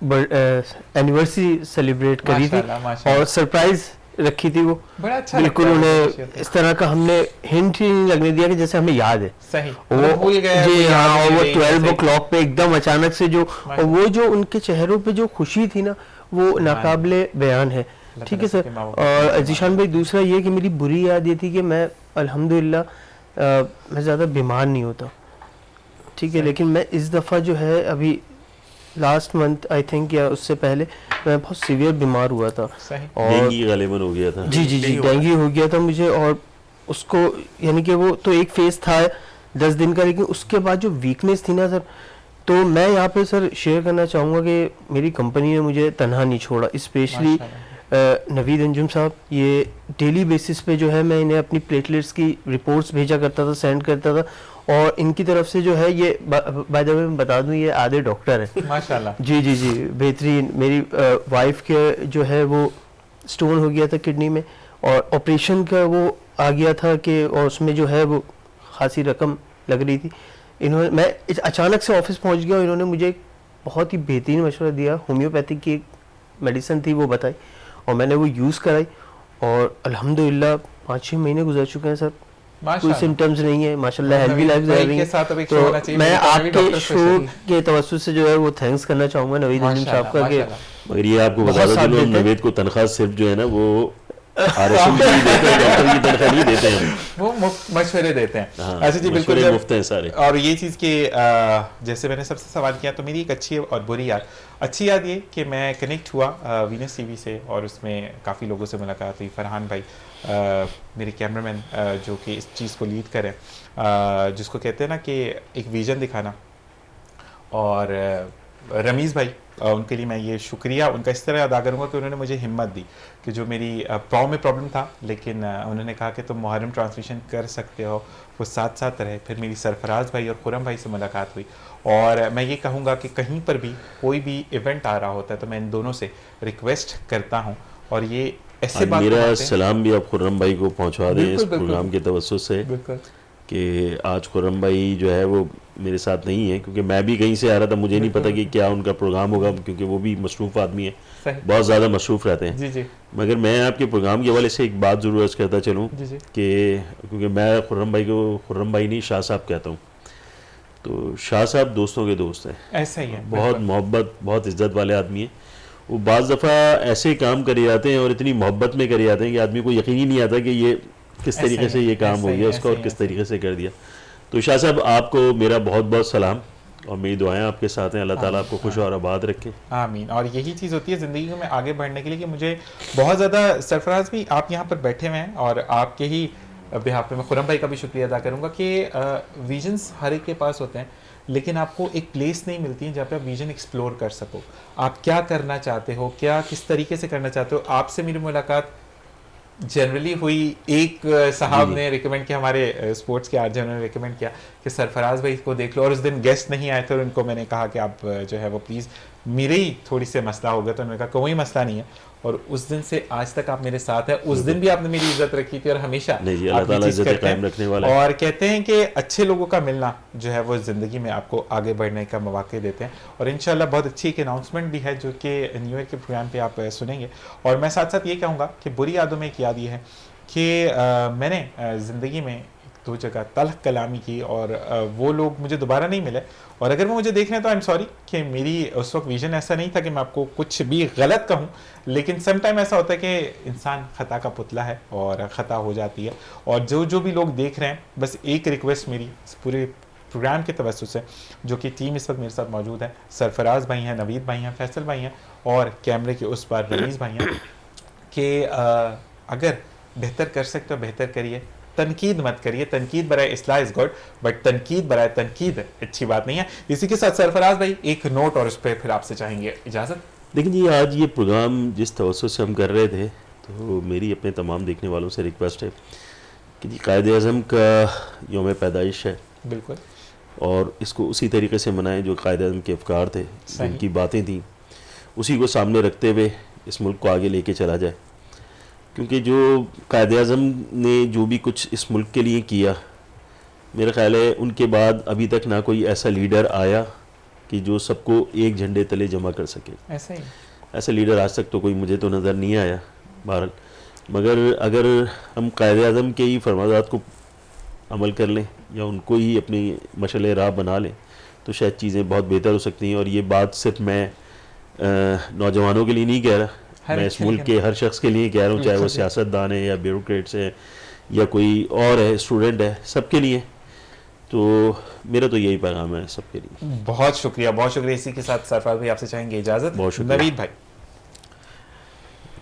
एनिवर्सरी सेलिब्रेट करी थी माशाल्लाह। और सरप्राइज रखी थी। वो बड़ा अच्छा बिल्कुल लगता है उन्हें इस तरह का हमने हिंट ही नहीं लगने दिया कि जैसे हमें याद है। सही, वो भूल गए, जी कोई हाँ, याद और वो नहीं, 12 सही। o'clock पे एकदम अचानक से जो, और वो जो उनके चेहरों पे जो खुशी थी ना, वो नाकाबिले बयान है। ठीक है सर। और ज़ीशान भाई, दूसरा ये कि मेरी बुरी याद ये थी कि मैं अल्हम्दुलिल्लाह मैं ज़्यादा बीमार नहीं होता, ठीक है, लेकिन मैं इस दफ़ा जो है अभी लास्ट मंथ आई थिंक या उससे पहले मैं बहुत सीवियर बीमार हुआ था। सही। और डेंगू गालिबन हो गया था। जी जी जी, डेंगू हो गया था मुझे, और उसको यानी कि वो तो एक फेज था 10 दिन का, लेकिन उसके बाद जो वीकनेस थी ना सर, तो मैं यहाँ पे सर शेयर करना चाहूँगा कि मेरी कंपनी ने मुझे तनहा नहीं छोड़ा। स्पेशली नवीद अंजुम साहब, ये डेली बेसिस पे जो है मैं इन्हें अपनी प्लेटलेट्स की रिपोर्ट्स भेजा करता था, सेंड करता था, और इनकी तरफ से जो है ये बाय द वे मैं बता दूं, ये आधे डॉक्टर हैं माशाल्लाह। जी जी जी, बेहतरीन। मेरी वाइफ के जो है वो स्टोन हो गया था किडनी में, और ऑपरेशन का वो आ गया था कि, और उसमें जो है वो खासी रकम लग रही थी। इन्होंने, मैं अचानक से ऑफिस पहुंच गया और इन्होंने मुझे एक बहुत ही बेहतरीन मशवरा दिया। होम्योपैथिक की एक मेडिसिन थी, वो बताई, और मैंने वो यूज़ कराई, और अल्हम्दुलिल्लाह 5-6 महीने गुजर चुके हैं सर, कोई सिम्टम्स नहीं है माशाल्लाह, हेल्दी लाइफ जा रही है। तो मैं आपके शो के तवज्जुह से जो है वो थैंक्स करना चाहूँगा नवीद अंजुम साहब का, कि मगर ये आपको बता दो कि नवेद को तनख्वाह सिर्फ जो है ना वो RSM की देते हैं, डॉक्टर की तनख्वाह नहीं देते हैं, वो मशवरे देते हैं। हाँ, अच्छा जी, बिल्कुल मशवरे मुफ्त हैं सारे। और ये चीज़ कि जैसे मैंने सबसे सवाल किया, तो मेरी एक अच्छी और बुरी याद। अच्छी याद ये कि मैं कनेक्ट हुआ वीनस टीवी से, और उसमें काफ़ी लोगों से मुलाकात हुई। फरहान भाई मेरे कैमरामैन जो कि इस चीज़ को लीड करें, जिसको कहते हैं ना कि एक विजन दिखाना, और रमीज़ भाई, उनके लिए मैं ये शुक्रिया उनका इस तरह अदा करूँगा कि उन्होंने मुझे हिम्मत दी कि जो मेरी पाँव में प्रॉब्लम था, लेकिन उन्होंने कहा कि तुम मुहर्रम ट्रांसमिशन कर सकते हो, वो साथ साथ रहे। फिर मेरी सरफराज भाई और खुरम भाई से मुलाकात हुई, और मैं ये कहूँगा कि कहीं पर भी कोई भी इवेंट आ रहा होता है तो मैं इन दोनों से रिक्वेस्ट करता हूँ, और ये ऐसे बात मेरा सलाम भी आप खुर्रम भाई को पहुँचवा दें इस प्रोग्राम के तवज्जुह से, बिल्कुल, कि आज खुर्रम भाई जो है वो मेरे साथ नहीं है, क्योंकि मैं भी कहीं से आ रहा था, मुझे नहीं पता कि क्या उनका प्रोग्राम होगा, क्योंकि वो भी मसरूफ़ आदमी है, बहुत ज़्यादा मसरूफ़ रहते हैं। जी जी। मगर मैं आपके प्रोग्राम के हवाले से एक बात ज़रूर अर्ज़ करता चलूँ कि क्योंकि मैं खुर्रम भाई को खुर्रम भाई नहीं शाह साहब कहता हूँ, तो शाह साहब दोस्तों के दोस्त हैं, ऐसा ही है, बहुत मोहब्बत, बहुत इज़्ज़त वाले आदमी हैं। वो बाज़ दफ़ा ऐसे काम करे जाते हैं और इतनी मोहब्बत में करे जाते हैं कि आदमी को यकीन ही नहीं आता कि ये किस तरीके से ये काम हो गया उसका और किस तरीके से कर दिया। तो शाह साहब, आपको मेरा बहुत बहुत सलाम, और मेरी दुआएं आपके साथ हैं, अल्लाह ताला आपको खुश और आबाद रखे। आमीन। और यही चीज़ होती है ज़िंदगी में आगे बढ़ने के लिए कि मुझे बहुत ज़्यादा, सरफराज भी आप यहाँ पर बैठे हुए हैं, और आपके ही बिहाफ पे मैं खुरम भाई का भी शुक्रिया अदा करूँगा कि विजन्स हर एक के पास होते हैं, लेकिन आपको एक प्लेस नहीं मिलती है जहाँ पे आप विजन एक्सप्लोर कर सको। आप क्या करना चाहते हो, क्या किस तरीके से करना चाहते हो। आपसे मेरी मुलाकात जनरली हुई, एक साहब ने रिकमेंड किया, हमारे स्पोर्ट्स के आरजे, उन्होंने रिकमेंड किया कि सरफराज भाई को देख लो, और उस दिन गेस्ट नहीं आए थे, और उनको मैंने कहा कि आप जो है वो प्लीज़, मेरे ही थोड़ी से मसला हो गया, तो उन्होंने कहा कोई मसला नहीं है, और उस दिन से आज तक आप मेरे साथ हैं। उस दिन भी आपने मेरी इज्जत रखी थी, और हमेशा अल्लाह ताला इज्जत कायम रखने वाला है। और कहते हैं कि अच्छे लोगों का मिलना जो है वो ज़िंदगी में आपको आगे बढ़ने का मौका देते हैं, और इंशाल्लाह बहुत अच्छी एक अनाउंसमेंट भी है जो कि न्यू ईयर के प्रोग्राम पे आप सुनेंगे। और मैं साथ साथ ये कहूँगा कि बुरी यादों में एक याद ये है कि मैंने ज़िंदगी में 2 जगह तल्ख कलामी की, और वो लोग मुझे दोबारा नहीं मिले, और अगर वो मुझे देख रहे हैं तो आई एम सॉरी कि मेरी उस वक्त विजन ऐसा नहीं था कि मैं आपको कुछ भी गलत कहूँ, लेकिन सम टाइम ऐसा होता है कि इंसान खता का पुतला है और ख़ता हो जाती है। और जो भी लोग देख रहे हैं, बस एक रिक्वेस्ट मेरी इस पूरे प्रोग्राम के तवज्जुह से, जो कि टीम इस वक्त मेरे साथ मौजूद है, सरफराज भाई हैं, नवीद भाई हैं, फैसल भाई हैं, और कैमरे के उस पार रमीज़ भाई हैं, कि अगर बेहतर कर सकते हो बेहतर करिए, तनकीद मत करिए। तनकीद बराए इस्लाह इज़ गुड, बट तनकीद बराए तनकीद अच्छी बात नहीं है। इसी के साथ सरफराज भाई एक नोट, और उस पर फिर आपसे चाहेंगे इजाज़त। लेकिन जी आज ये प्रोग्राम जिस तवज्जो से हम कर रहे थे, तो मेरी अपने तमाम देखने वालों से रिक्वेस्ट है कि जी कायद-ए-आज़म का यौम पैदाइश है, बिल्कुल और इसको उसी तरीके से मनाएं जो कायद-ए-आज़म के अफकार थे, जिनकी बातें थी, उसी को सामने रखते हुए इस मुल्क को आगे लेके चला जाए। क्योंकि जो कायद-ए-आज़म ने जो भी कुछ इस मुल्क के लिए किया, मेरा ख्याल है उनके बाद अभी तक ना कोई ऐसा लीडर आया कि जो सबको एक झंडे तले जमा कर सके। ऐसा ही ऐसा लीडर आज तक तो कोई मुझे तो नज़र नहीं आया बहरहाल। मगर अगर हम कायद-ए-आज़म के ही फरमानात को अमल कर लें या उनको ही अपनी मशअल राह बना लें, तो शायद चीज़ें बहुत बेहतर हो सकती हैं। और ये बात सिर्फ मैं नौजवानों के लिए नहीं कह रहा, मैं इस मुल्क के हर शख्स के लिए कह रहा हूँ, चाहे वो सियासतदान है या ब्यूरोक्रेट्स है या कोई और है, स्टूडेंट है, सबके लिए। तो मेरा तो यही पैगाम है सबके लिए। बहुत शुक्रिया, बहुत शुक्रिया। इसी के साथ सरफराज भाई आपसे चाहेंगे इजाज़त। बहुत शुक्रिया। नवीद भाई,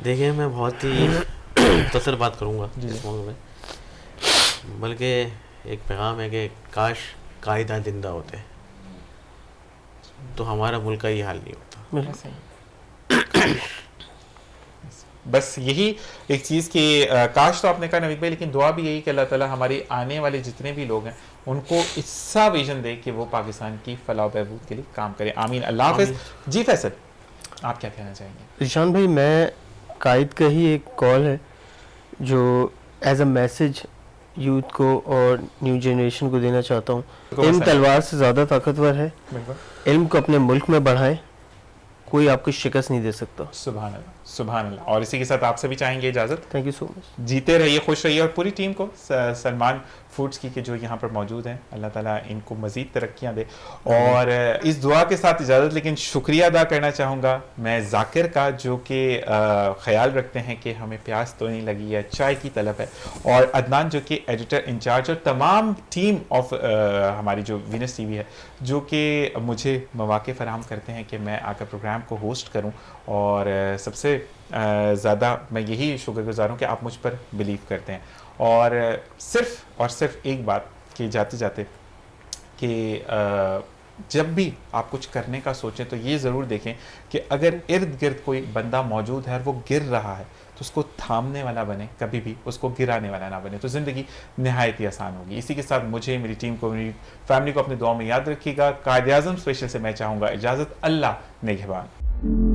देखिए मैं बहुत ही मुख्तसर बात करूँगा इस मौके में, बल्कि एक पैगाम है कि काश कायदा जिंदा होते तो हमारा मुल्क का ये हाल नहीं होता। ऐसा ही। बस यही एक चीज़ की काश तो आपने कहा नवीद भाई, लेकिन दुआ भी यही कि अल्लाह ताला हमारे आने वाले जितने भी लोग हैं उनको ऐसा विजन दे कि वो पाकिस्तान की फलाह बहबूद के लिए काम करें। आमीन। अल्लाह हाफ़िज़। जी फैसल, आप क्या कहना चाहेंगे? ईशान भाई, मैं कायद का ही एक कॉल है जो एज अ मैसेज यूथ को और न्यू जनरेशन को देना चाहता हूँ। इल्म तलवार से ज़्यादा ताकतवर है। इल्म को अपने मुल्क में बढ़ाएं, कोई आपको शिकस्त नहीं दे सकता। सुभान अल्लाह, सुभान अल्लाह। और इसी के साथ आपसे भी चाहेंगे इजाज़त। Thank you so much. जीते रहिए, खुश रहिए। और पूरी टीम को, सलमान फूड्स की के जो यहाँ पर मौजूद हैं, अल्लाह ताला इनको मज़ीद तरक्कियाँ दे। और इस दुआ के साथ इजाज़त, लेकिन शुक्रिया अदा करना चाहूँगा मैं जाकिर का, जो कि ख्याल रखते हैं कि हमें प्यास तो नहीं लगी है, चाय की तलब है। और अदनान जो कि एडिटर इंचार्ज, और तमाम टीम ऑफ हमारी जो वीनस टीवी है, जो कि मुझे मौके फराहम करते हैं कि मैं आकर प्रोग्राम को होस्ट करूं। और सबसे ज़्यादा मैं यही शुक्रगुजार हूं कि आप मुझ पर बिलीव करते हैं। और सिर्फ एक बात कि जाते जाते कि जब भी आप कुछ करने का सोचें तो ये ज़रूर देखें कि अगर इर्द गिर्द कोई बंदा मौजूद है और वो गिर रहा है तो उसको थामने वाला बने, कभी भी उसको गिराने वाला ना बने, तो ज़िंदगी नहायत ही आसान होगी। इसी के साथ मुझे, मेरी टीम को, मेरी फैमिली को अपनी दुआ में याद रखिएगा। कायद-ए-आज़म स्पेशल से मैं चाहूँगा इजाज़त। अल्लाह निगहबान।